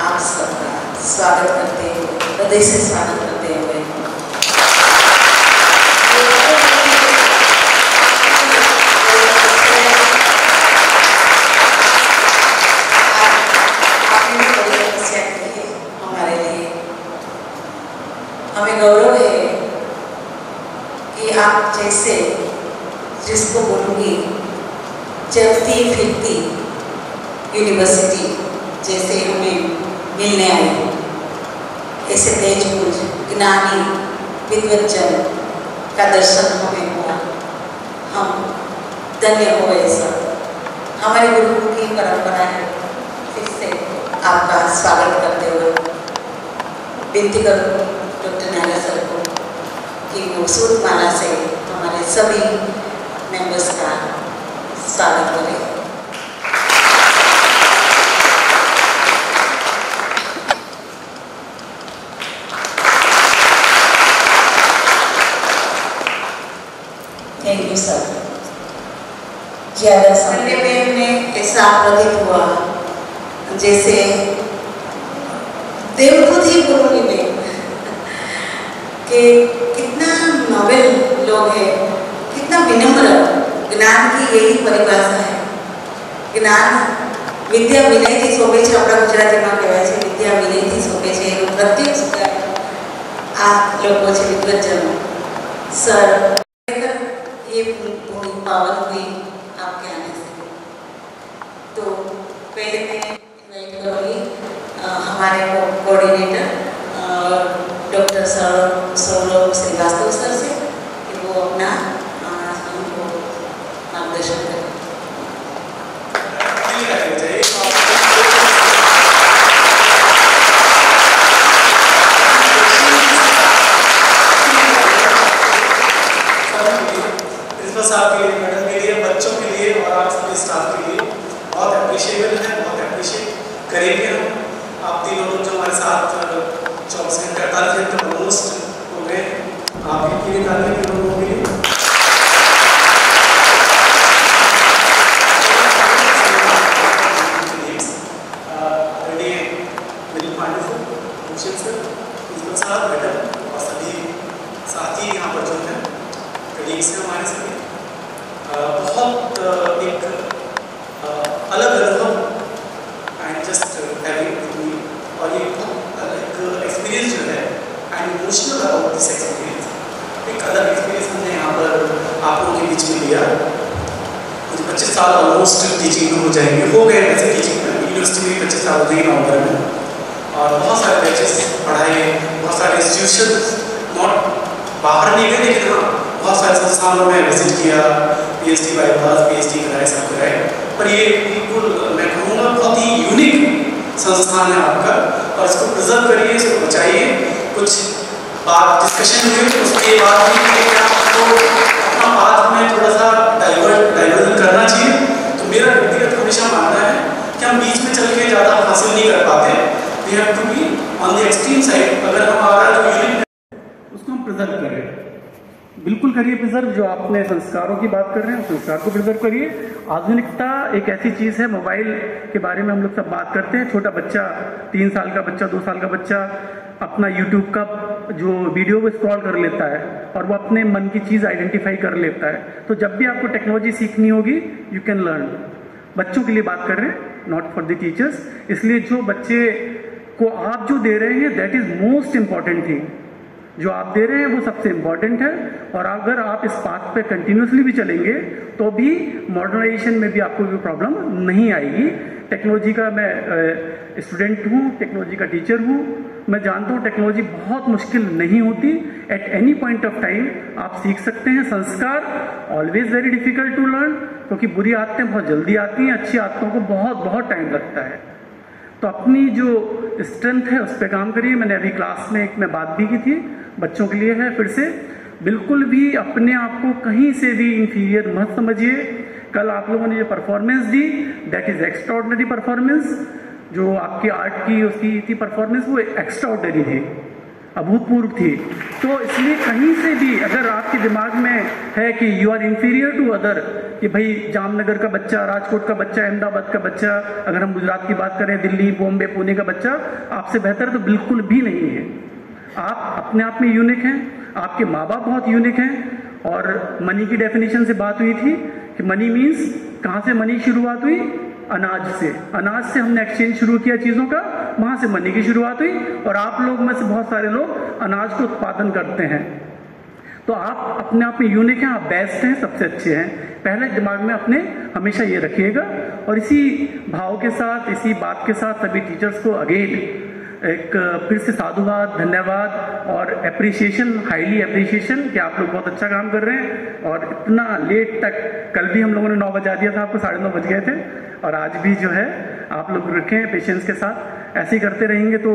L: आप सबका स्वागत करते हुए, हृदय से स्वागत करते हुए आपने बड़ी तपस्या की है हमारे लिए। हमें गौरव है कि आप जैसे, जिसको बोलूँगी चलती फिरती यूनिवर्सिटी जैसे हमें मिलने आई, ऐसे तेजपुर ज्ञानी विद्वज्जन का दर्शन हमें हुआ, हम धन्य हो ऐसा। हमारे गुरु की परंपरा है। फिर से आपका स्वागत करते हुए विनती करूँ डॉक्टर नाला सर को कि वो सूर्यमाला से हमारे सभी मेंबर्स का स्वागत करें। Thank you sir. ज़्यादा सुनने में हमें ऐसा प्रतीत हुआ जैसे देवदूत ही बोलूँगी मैं कि कितना नॉवेल लोग हैं, कितना विनम्र। ज्ञान की यही परिभाषा है। ज्ञान विद्या विनयથી શોભે છે, આપણા ગુજરાતીમાં કહેવાય છે વિદ્યા વિનયથી શોભે છે, એનું પ્રત્યેક સુધાર આ લોકો છે વિદ્વજ્જનો। સર ये भूमि पावन हुई आपके आने से, तो पहले मैं इन्वाइट करूँगी हमारे coordinator doctor Saurabh Srivastava sir से कि वो अपना हमको मार्गदर्शन करें।
A: साहब के लिए, मैडम के लिए, बच्चों के लिए और आप सभी स्टाफ के लिए बहुत अप्रिशिएबल है, बहुत अप्रिशिएट करेंगे हम। आप तीनों लोग जो हमारे साथ 24 घंटे 48 घंटे ऑलमोस्ट हो गए, आपके लिए तालियां तीनों लोगों के लिए। Milind Pandey sir, Bhushan sir, principal साहब, मैडम और सभी साथी यहाँ पर जो हैं, कलीग्स हैं हमारे सभी, बहुत एक अलग अनुभव and just having with me, और ये बहुत एक एक्सपीरियंस जो है and emotional about this experience, एक अलग एक्सपीरियंस हमने यहाँ पर आप लोगों के बीच में लिया। कुछ 25 साल ऑलमोस्ट टीचिंग में हो जाएंगे, हो गए वैसे टीचिंग में, यूनिवर्सिटी में 25 साल हो जाएंगे नवंबर में, और बहुत सारे बैचेस पढ़ाए, बहुत सारे इंस्टीट्यूशन नॉट बाहर नहीं गए, लेकिन हाँ बहुत सारे संस्थानों में विजिट किया, PhD बाईपास, PhD कराए, सब कराए। पर ये बिल्कुल मैं कहूँगा बहुत ही यूनिक संस्थान है आपका, और इसको प्रिजर्व करिए, इसको बचाइए। कुछ बात डिस्कशन हुई, उसके बाद भी आपको अपना बात में थोड़ा सा डाइवर्जन करना चाहिए। तो मेरा व्यक्तिगत हमेशा मानना है कि हम बीच में चल के ज़्यादा हासिल नहीं कर पाते, we have to be on the extreme side. अगर हमारा जो यूनिक उसको हम प्रिजर्व करें, बिल्कुल करिए। करिए प्रिजर्व, जो आपने संस्कारों की बात कर रहे हैं संस्कार को प्रिजर्व करिए। आधुनिकता एक ऐसी चीज है, मोबाइल के बारे में हम लोग सब बात करते हैं, छोटा बच्चा 3 साल का बच्चा 2 साल का बच्चा अपना यूट्यूब का जो वीडियो वो स्क्रॉल कर लेता है और वो अपने मन की चीज आइडेंटिफाई कर लेता है। तो जब भी आपको टेक्नोलॉजी सीखनी होगी यू कैन लर्न। बच्चों के लिए बात कर रहे हैं, नॉट फॉर द टीचर्स। इसलिए जो बच्चे को आप जो दे रहे हैं that is most important thing. जो आप दे रहे हैं वो सबसे इंपॉर्टेंट है, और अगर आप इस पाथ पे कंटिन्यूसली भी चलेंगे तो भी मॉडर्नाइजेशन में भी आपको कोई प्रॉब्लम नहीं आएगी। टेक्नोलॉजी का मैं स्टूडेंट हूँ, टेक्नोलॉजी का टीचर हूँ, मैं जानता हूँ टेक्नोलॉजी बहुत मुश्किल नहीं होती। At any point of time आप सीख सकते हैं। संस्कार always very difficult to learn, क्योंकि बुरी आदतें बहुत जल्दी आती हैं, अच्छी आदतों को बहुत बहुत टाइम लगता है। तो अपनी जो स्ट्रेंथ है उस पर काम करिए। मैंने अभी क्लास में एक बात भी की थी, बच्चों के लिए है फिर से, बिल्कुल भी अपने आप को कहीं से भी इंफीरियर मत समझिए। कल आप लोगों ने जो performance the that is extraordinary performance. जो आपकी आर्ट की उसकी थी परफॉर्मेंस वो एक्स्ट्राऑर्डिनरी थी, अभूतपूर्व थी। तो इसलिए कहीं से भी अगर आपके दिमाग में है कि you are inferior to other, कि भाई जामनगर का बच्चा, राजकोट का बच्चा, अहमदाबाद का बच्चा, अगर हम गुजरात की बात करें दिल्ली बॉम्बे पुणे का बच्चा आपसे बेहतर, तो बिल्कुल भी नहीं है। आप अपने आप में यूनिक हैं, आपके माँ बाप बहुत यूनिक हैं। और मनी की डेफिनेशन से बात हुई थी कि मनी मीन्स, कहाँ से मनी शुरुआत हुई? अनाज से। अनाज से हमने एक्सचेंज शुरू किया चीजों का, वहां से मनी की शुरुआत हुई। और आप लोग में से बहुत सारे लोग अनाज को उत्पादन करते हैं। तो आप अपने आप में यूनिक हैं, आप बेस्ट हैं, सबसे अच्छे हैं। पहले दिमाग में अपने हमेशा ये रखिएगा। और इसी भाव के साथ, इसी बात के साथ सभी टीचर्स को अगेन एक फिर से साधुवाद, धन्यवाद और एप्रिसिएशन, हाईली एप्रिसिएशन कि आप लोग बहुत अच्छा काम कर रहे हैं। और इतना लेट तक, कल भी हम लोगों ने 9 बजा दिया था, आपको 9:30 बज गए थे, और आज भी जो है आप लोग रखें पेशेंस के साथ। ऐसे ही करते रहेंगे तो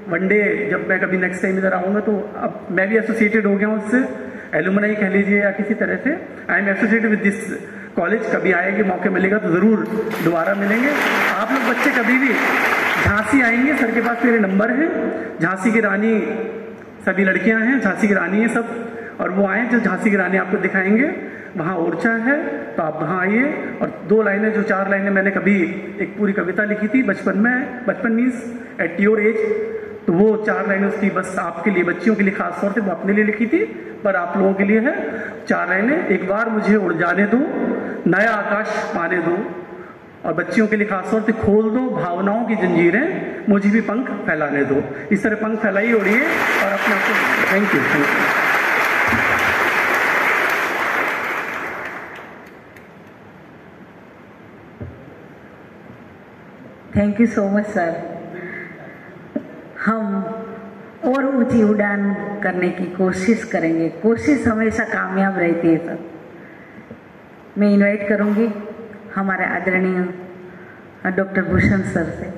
A: वन डे जब मैं कभी नेक्स्ट टाइम इधर आऊँगा तो अब मैं भी एसोसिएटेड हो गया हूँ उससे, एलुमनाई कह लीजिए या किसी तरह से। I am associated with this college. कभी आएंगे, मौके मिलेगा तो ज़रूर दोबारा मिलेंगे। आप लोग बच्चे कभी भी झांसी आएंगे, सर के पास मेरे नंबर है। झांसी की रानी, सभी लड़कियां हैं, झांसी की रानी है सब, और वो आए जो झांसी की रानी आपको दिखाएंगे। वहाँ ओरछा है तो आप वहाँ आइए। और 2 लाइनें, जो 4 लाइनें मैंने कभी एक पूरी कविता लिखी थी बचपन में, बचपन मीन्स एट योर एज, तो वो 4 लाइनें उसकी बस आपके लिए, बच्चियों के लिए खास तौर से वो अपने लिए लिखी थी, पर आप लोगों के लिए है। 4 लाइनें। एक बार मुझे उड़ जाने दो, नया आकाश पाने दो, और बच्चियों के लिए खासतौर से खोल दो भावनाओं की जंजीरें, मुझे भी पंख फैलाने दो। इस तरह पंख फैलाइए, उड़िए और अपने आप को। Thank you, thank you.
M: Thank you so much sir. हम और ऊंची उड़ान करने की कोशिश करेंगे, कोशिश हमेशा कामयाब रहती है सर। मैं इनवाइट करूंगी हमारे आदरणीय डॉक्टर भूषण सर से।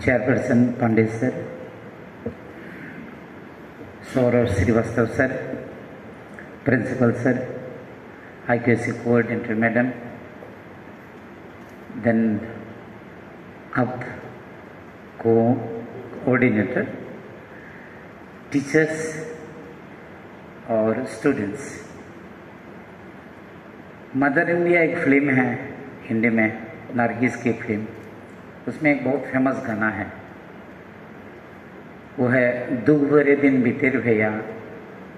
E: Chairperson Pandit sir, Saurabh Srivastava sir, principal sir, IQAC coordinator madam, then अब कोऑर्डिनेटर, टीचर्स और स्टूडेंट्स। मदर इंडिया एक फिल्म है हिंदी में, नरगिस की फिल्म, उसमें एक बहुत फेमस गाना है, वो है दुख भरे दिन बीते भैया,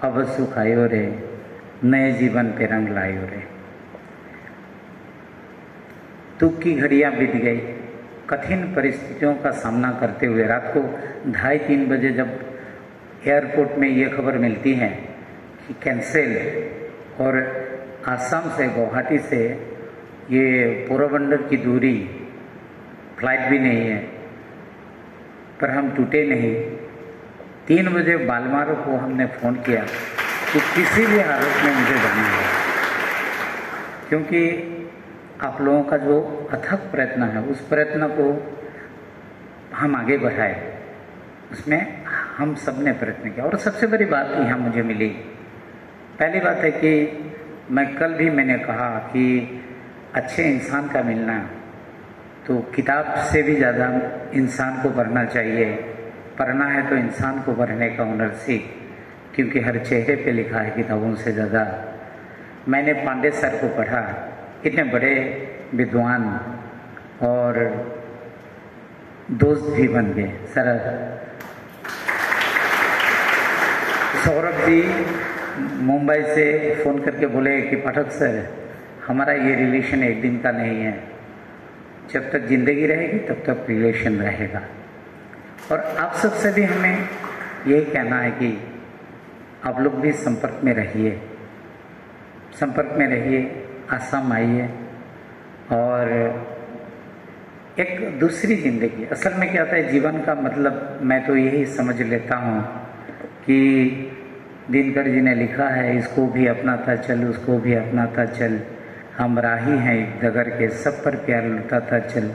E: अब सुख आयो रे, नए जीवन पे रंग लायो रे। दुख की घड़ियां बीत गई, कठिन परिस्थितियों का सामना करते हुए रात को 2:30-3 बजे जब एयरपोर्ट में ये खबर मिलती है कि कैंसिल, और आसाम से, गुवाहाटी से ये पोरबंदर की दूरी, फ्लाइट भी नहीं है, पर हम टूटे नहीं। 3 बजे बालमारो को हमने फ़ोन किया कि किसी भी हालत में मुझे जाना है, क्योंकि आप लोगों का जो अथक प्रयत्न है उस प्रयत्न को हम आगे बढ़ाए, उसमें हम सब ने प्रयत्न किया। और सबसे बड़ी बात यहाँ मुझे मिली, पहली बात है कि मैंने कहा कि अच्छे इंसान का मिलना, तो किताब से भी ज़्यादा इंसान को पढ़ना चाहिए। पढ़ना है तो इंसान को पढ़ने का हुनर सीख, क्योंकि हर चेहरे पे लिखा है किताबों से ज़्यादा। मैंने पांडे सर को पढ़ा, कितने बड़े विद्वान और दोस्त भी बन गए। सर सौरभ जी मुंबई से फ़ोन करके बोले कि पाठक सर, हमारा ये रिलेशन एक दिन का नहीं है, जब तक जिंदगी रहेगी तब तक रिलेशन रहेगा। और आप सबसे भी हमें यही कहना है कि आप लोग भी संपर्क में रहिए, संपर्क में रहिए, आसाम आइए और एक दूसरी ज़िंदगी। असल में क्या होता है जीवन का मतलब, मैं तो यही समझ लेता हूँ कि दिनकर जी ने लिखा है, इसको भी अपनाता चल, उसको भी अपनाता चल, हम राही हैं एक डगर के, सब पर प्यार लुटाता चल।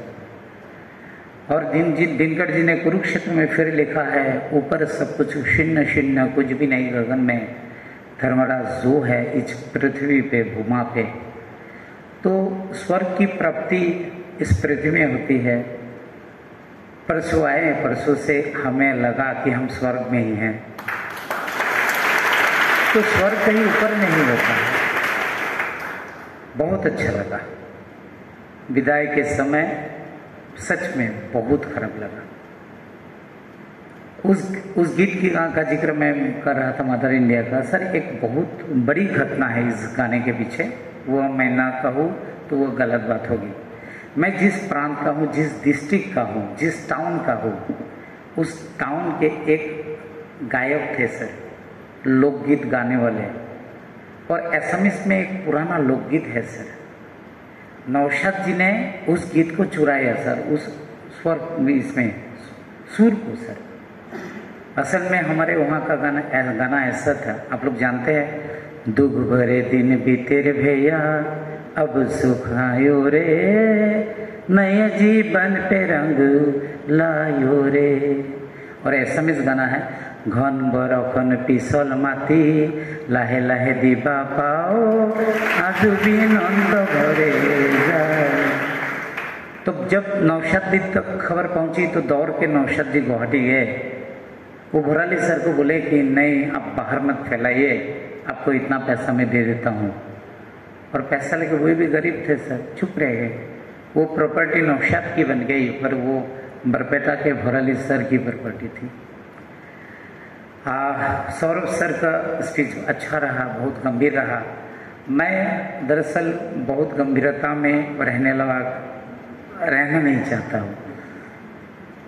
E: और दिनकर जी ने कुरुक्षेत्र में फिर लिखा है, ऊपर सब कुछ छिन्न छिन्न, कुछ भी नहीं गगन में, धर्मराज जो है इस पृथ्वी पे, भूमा पे। तो स्वर्ग की प्राप्ति इस पृथ्वी में होती है। परसों आए, परसों से हमें लगा कि हम स्वर्ग में ही हैं, तो स्वर्ग कहीं ऊपर नहीं होता है। बहुत अच्छा लगा। विदाई के समय सच में बहुत खराब लगा। उस गीत की का जिक्र मैं कर रहा था, मदर इंडिया का। सर एक बहुत बड़ी घटना है इस गाने के पीछे, वो मैं ना कहूँ तो वो गलत बात होगी। मैं जिस प्रांत का हूँ, जिस डिस्ट्रिक्ट का हूँ, जिस टाउन का हूँ, उस टाउन के एक गायक थे सर, लोकगीत गाने वाले। और असमीज में एक पुराना लोकगीत है सर, नौशाद जी ने उस गीत को चुराया सर, उस स्वर इसमें सुर को सर। असल में हमारे वहाँ का गाना ऐसा था, आप लोग जानते हैं, दुख भरे दिन बीते रे भैया, अब सुख आयो रे, नए जीवन पे रंग लायो रे। और असमीज गाना है, घन बरखन पिसल माटी, लाहे लाहे दीबा पाओ, आज भी नंद भरे जाए। तो जब नौशाद जी तक खबर पहुंची तो दौड़ के नौशाद जी गुवाहाटी गए। वो भोराली सर को बोले कि नहीं, आप बाहर मत फैलाइए, आपको इतना पैसा मैं दे देता हूँ। और पैसा लेके वो भी गरीब थे सर, चुप रह गए। वो प्रॉपर्टी नौशाद की बन गई, पर वो बरपेटा के भोराली सर की प्रॉपर्टी थी। सौरभ सर का स्पीच अच्छा रहा, बहुत गंभीर रहा। मैं दरअसल बहुत गंभीरता में रहना नहीं चाहता हूँ।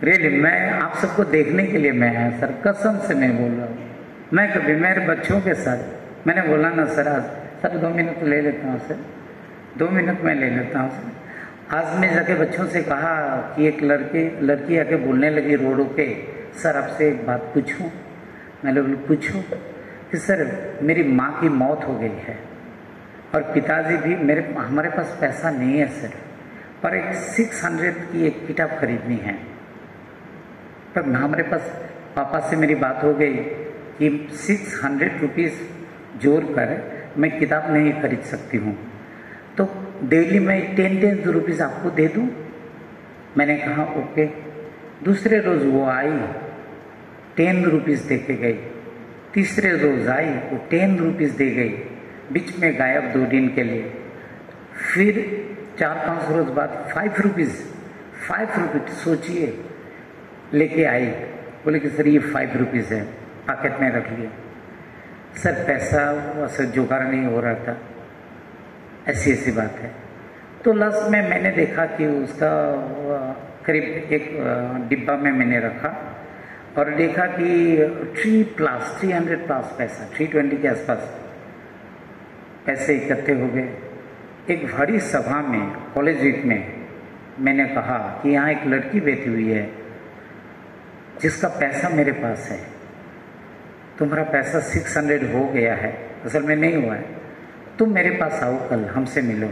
E: रियली मैं आप सबको देखने के लिए मैं आया सर, कसम से मैं बोल रहा हूँ। मैं कभी मेरे बच्चों के साथ मैंने बोला ना सर, आज सर 2 मिनट ले लेता हूँ सर, 2 मिनट मैं ले लेता हूँ सर। आज मैं जाके बच्चों से कहा कि एक लड़की आके बोलने लगी रोडों पे, सर आपसे एक बात पूछूं? मैंने बोला पूछो। कि सर मेरी माँ की मौत हो गई है और पिताजी भी हमारे पास पैसा नहीं है सर, पर एक 600 की एक किताब खरीदनी है। पर हमारे पास पापा से मेरी बात हो गई कि 600 रुपीज़ जोड़ कर मैं किताब नहीं खरीद सकती हूँ, तो डेली मैं 10 रुपीज़ आपको दे दूँ। मैंने कहा ओके। दूसरे रोज़ वो आई, 10 रुपीज़ दे के गई। तीसरे रोज़ आई, वो 10 रुपीज़ दे गई, बीच में गायब 2 दिन के लिए। फिर 4-5 रोज़ बाद 5 रुपीज़ सोचिए लेके आई। बोले कि सर ये 5 रुपीज़ है, पॉकेट में रख लिए। सर पैसा वैसे जुगाड़ नहीं हो रहा था, ऐसी बात है। तो लास्ट में मैंने देखा कि उसका करीब एक डिब्बा में मैंने रखा और देखा कि 300 प्लस पैसा, 320 के आसपास पैसे इकट्ठे हो गए। एक बड़ी सभा में, कॉलेज वीक में, मैंने कहा कि यहाँ एक लड़की बैठी हुई है जिसका पैसा मेरे पास है, तुम्हारा पैसा 600 हो गया है, असल में नहीं हुआ है, तुम मेरे पास आओ, कल हमसे मिलो।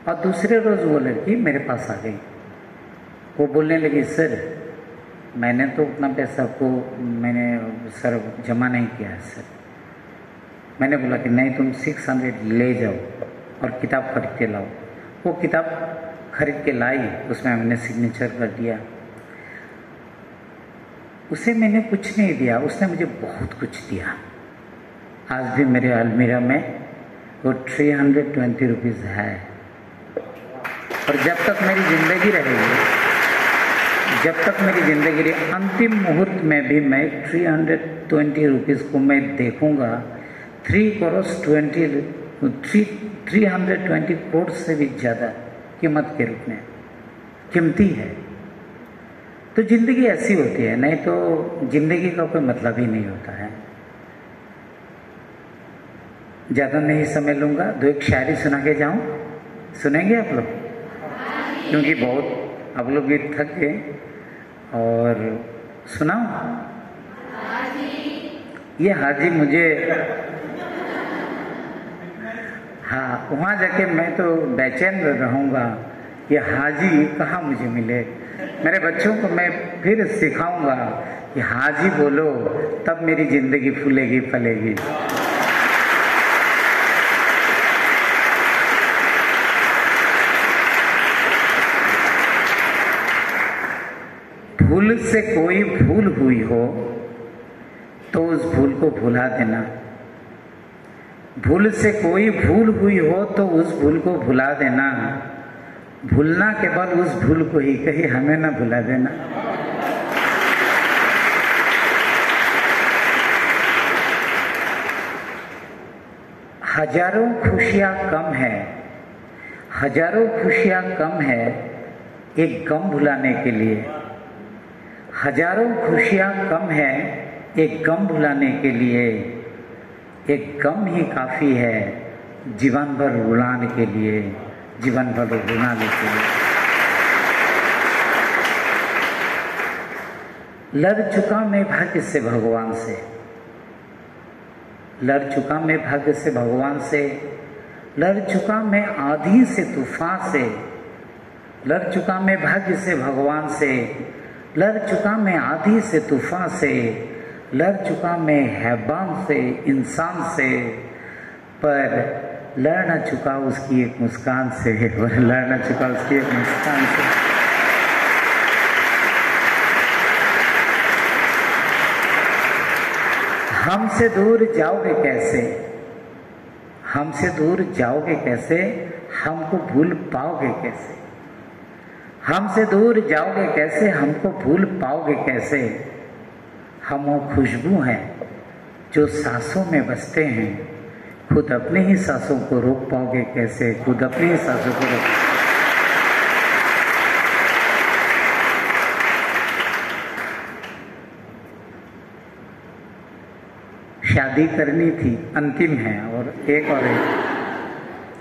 E: और दूसरे रोज़ वो लड़की मेरे पास आ गई। वो बोलने लगी सर मैंने तो उतना पैसा आपको मैंने सर जमा नहीं किया है सर। मैंने बोला कि नहीं, तुम 600 ले जाओ और किताब खरीद के लाओ। वो किताब खरीद के लाई, उसमें हमने सिग्नेचर कर दिया। उसे मैंने कुछ नहीं दिया, उसने मुझे बहुत कुछ दिया। आज भी मेरे अलमीरा में वो 320 रुपीज़ है, और जब तक मेरी ज़िंदगी रहेगी, जब तक मेरी ज़िंदगी रही, अंतिम मुहूर्त में भी मैं 320 रुपीज़ को मैं देखूंगा। 320 करोड़ से भी ज़्यादा कीमत के रूप में कीमती है। तो ज़िंदगी ऐसी होती है, नहीं तो ज़िंदगी का कोई मतलब ही नहीं होता है। ज़्यादा नहीं समय लूँगा, 2 एक शायरी सुना के जाऊँ, सुनेंगे आप लोग? क्योंकि बहुत आप लोग भी थक गए, और सुनाऊँ? ये हाजी मुझे, हाँ, वहाँ जाके मैं तो बेचैन रहूँगा, ये हाजी कहाँ मुझे मिले। मेरे बच्चों को मैं फिर सिखाऊंगा कि हाजी बोलो, तब मेरी ज़िंदगी फूलेगी फलेगी। भूल से कोई भूल हुई हो तो उस भूल को भुला देना। भूल से कोई भूल हुई हो तो उस भूल को भुला देना। भूलना केवल उस भूल को ही, कहीं हमें ना भुला देना। हजारों खुशियां कम है, हजारों खुशियां कम है एक गम भुलाने के लिए। हजारों खुशियां कम है एक गम भुलाने के लिए। एक गम ही काफी है जीवन भर रुलाने के लिए, जीवन भर रुलाने के लिए। लड़ चुका मैं भाग्य से भगवान से, लड़ चुका मैं भाग्य से भगवान से, लड़ चुका मैं आंधी से तूफान से, लड़ चुका मैं भाग्य से भगवान से, लड़ चुका मैं आंधी से तूफान से, लड़ चुका मैं हैवान से इंसान से, पर लड़ न चुका उसकी एक मुस्कान से, और लड़ न चुका उसकी एक मुस्कान से। हमसे दूर जाओगे कैसे, हमसे दूर जाओगे कैसे, हमको भूल पाओगे कैसे। हमसे दूर जाओगे कैसे, हमको भूल पाओगे कैसे। हम वो खुशबू हैं जो सांसों में बसते हैं, खुद अपने ही सांसों को रोक पाओगे कैसे, खुद अपने ही सांसों को रोक। शादी करनी थी, अंतिम है, और एक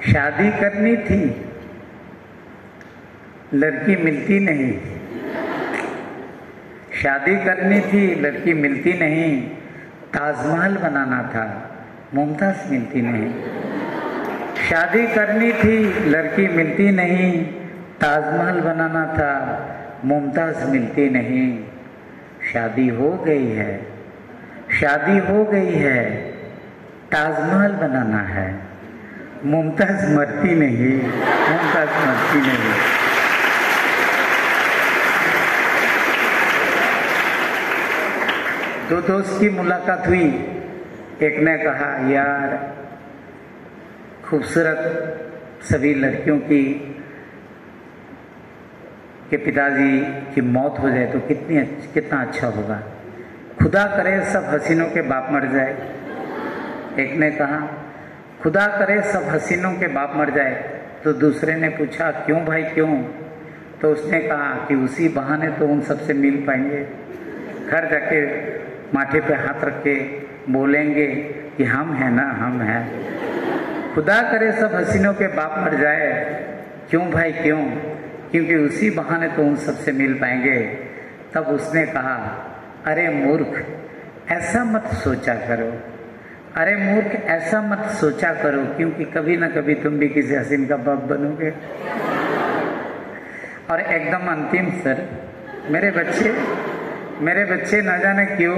E: शादी करनी थी, लड़की मिलती नहीं। शादी करनी थी, लड़की मिलती नहीं। ताजमहल बनाना था, मुमताज मिलती नहीं। शादी करनी थी, लड़की मिलती नहीं। ताजमहल बनाना था, मुमताज मिलती नहीं। शादी हो गई है, शादी हो गई है, ताजमहल बनाना है, मुमताज मरती नहीं, मुमताज मरती नहीं। दो दोस्त की मुलाकात हुई, एक ने कहा यार खूबसूरत सभी लड़कियों की के पिताजी की मौत हो जाए तो कितना अच्छा होगा, खुदा करे सब हसीनों के बाप मर जाए। एक ने कहा खुदा करे सब हसीनों के बाप मर जाए। तो दूसरे ने पूछा क्यों भाई क्यों? तो उसने कहा कि उसी बहाने तो उन सबसे मिल पाएंगे, घर जाके माथे पे हाथ रख के बोलेंगे कि हम हैं ना, हम हैं। खुदा करे सब हसीनों के बाप मर जाए। क्यों भाई क्यों? क्योंकि उसी बहाने तो उन सबसे मिल पाएंगे। तब उसने कहा अरे मूर्ख ऐसा मत सोचा करो, अरे मूर्ख ऐसा मत सोचा करो, क्योंकि कभी ना कभी तुम भी किसी हसीन का बाप बनोगे। और एकदम अंतिम सर, मेरे बच्चे न जाने क्यों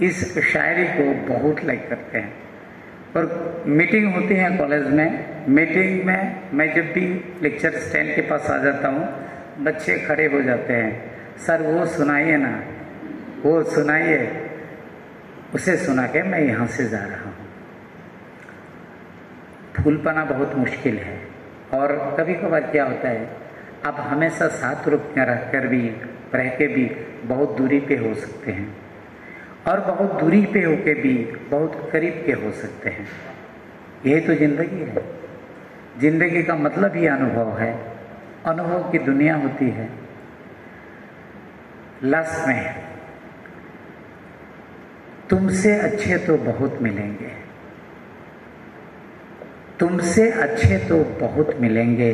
E: इस शायरी को बहुत लाइक करते हैं। और मीटिंग होती है कॉलेज में, मीटिंग में मैं जब भी लेक्चर स्टैंड के पास आ जाता हूँ, बच्चे खड़े हो जाते हैं, सर वो सुनाइए ना, वो सुनाइए। उसे सुना के मैं यहाँ से जा रहा हूँ। फूल पाना बहुत मुश्किल है। और कभी कभार क्या होता है, आप हमेशा साथ रुक रह के भी बहुत दूरी पे हो सकते हैं, और बहुत दूरी पे होके भी बहुत करीब के हो सकते हैं। यही तो जिंदगी है। जिंदगी का मतलब ही अनुभव है, अनुभव की दुनिया होती है। लास्ट में तुमसे अच्छे तो बहुत मिलेंगे, तुमसे अच्छे तो बहुत मिलेंगे,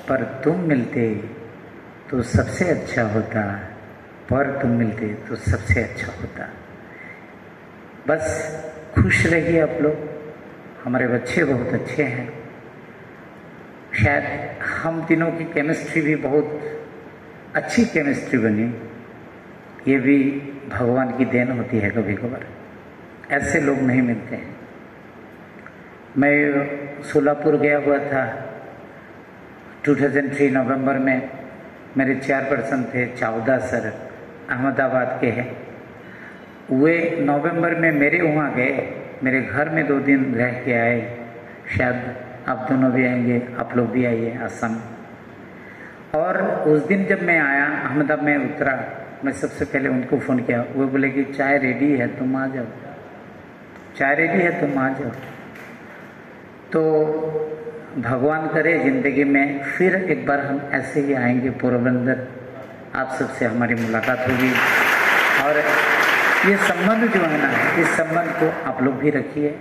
E: पर तुम मिलते तो सबसे अच्छा होता, पर तुम मिलते तो सबसे अच्छा होता। बस खुश रहिए आप लोग। हमारे बच्चे बहुत अच्छे हैं। शायद हम तीनों की केमिस्ट्री भी बहुत अच्छी केमिस्ट्री बनी। ये भी भगवान की देन होती है। कभी कभार ऐसे लोग नहीं मिलते हैं। मैं सोलापुर गया हुआ था 2003 नवंबर में। मेरे चेयरपर्सन थे चावदा सर, अहमदाबाद के हैं। वे नवंबर में मेरे वहाँ गए, मेरे घर में 2 दिन रह के आए। शायद आप दोनों भी आएंगे, आप लोग भी आइए असम। और उस दिन जब मैं आया, अहमदाबाद में उतरा, मैं सबसे पहले उनको फ़ोन किया। वो बोले कि चाय रेडी है, तुम आ जाओ, चाय रेडी है, तुम आ जाओ। तो भगवान करे ज़िंदगी में फिर एक बार हम ऐसे ही आएंगे पोरबंदर, आप सबसे हमारी मुलाकात होगी। और ये संबंध जो है ना, इस संबंध को आप लोग भी रखिए,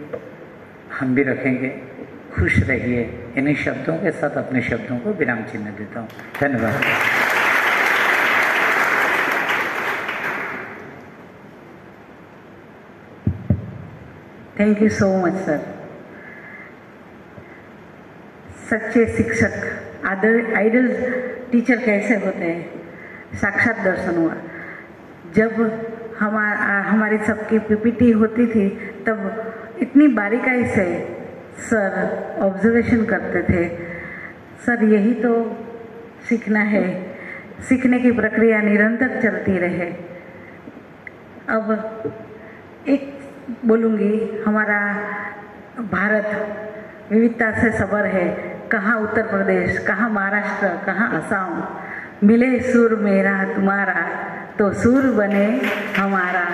E: हम भी रखेंगे। खुश रहिए। इन्हीं शब्दों के साथ अपने शब्दों को विराम चिन्ह देता हूँ। धन्यवाद।
M: Thank you so much sir. सच्चे शिक्षक, आइडल टीचर कैसे होते हैं, साक्षात दर्शन हुआ। जब हमारी सबकी पीपीटी होती थी, तब इतनी बारीकाई से सर ऑब्जर्वेशन करते थे। सर यही तो सीखना है, सीखने की प्रक्रिया निरंतर चलती रहे। अब एक बोलूँगी, हमारा भारत विविधता से सबर है। कहाँ उत्तर प्रदेश, कहाँ महाराष्ट्र, कहाँ असम, मिले सुर मेरा तुम्हारा तो सुर बने हमारा।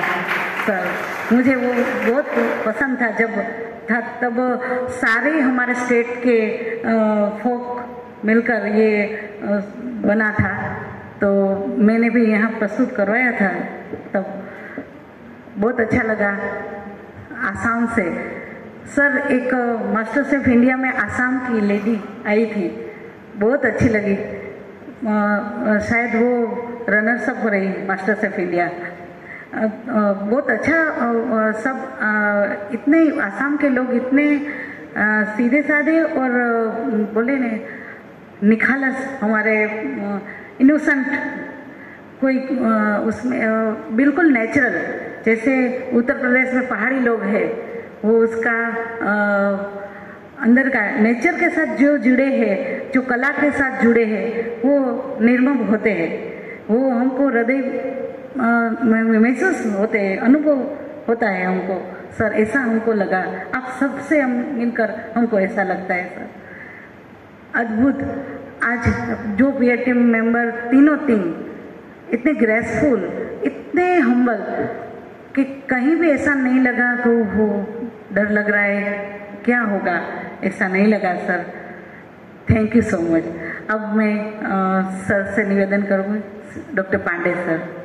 M: सर मुझे वो बहुत पसंद था। जब था तब सारे हमारे स्टेट के फोक मिलकर ये बना था, तो मैंने भी यहाँ प्रस्तुत करवाया था। तब बहुत अच्छा लगा। आसाम से सर, एक मास्टर शेफ इंडिया में आसाम की लेडी आई थी, बहुत अच्छी लगी। शायद वो रनर्स अप रही मास्टर शेफ इंडिया। बहुत अच्छा। सब इतने आसाम के लोग इतने सीधे साधे और बोले ने निखालस, हमारे इनोसेंट, कोई उसमें बिल्कुल नेचुरल। जैसे उत्तर प्रदेश में पहाड़ी लोग हैं, वो उसका अंदर का नेचर के साथ जो जुड़े हैं, जो कला के साथ जुड़े हैं, वो निर्मम होते हैं। वो हमको हृदय महसूस होते हैं, अनुभव होता है हमको। सर ऐसा हमको लगा, आप सबसे हम मिलकर हमको ऐसा लगता है सर। अद्भुत। आज जो बीआईटी मेंबर तीनों इतने ग्रेसफुल, इतने हम्बल कि कहीं भी ऐसा नहीं लगा कि वो डर लग रहा है, क्या होगा, ऐसा नहीं लगा sir. Thank you so much. अब मैं सर से निवेदन करूँगी, doctor Pandey sir.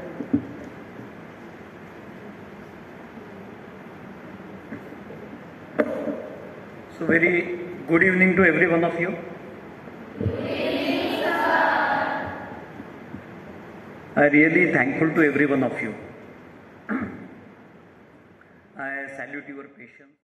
N: So very good evening to every one of you. I really thankful to every one of you. I salute your patience.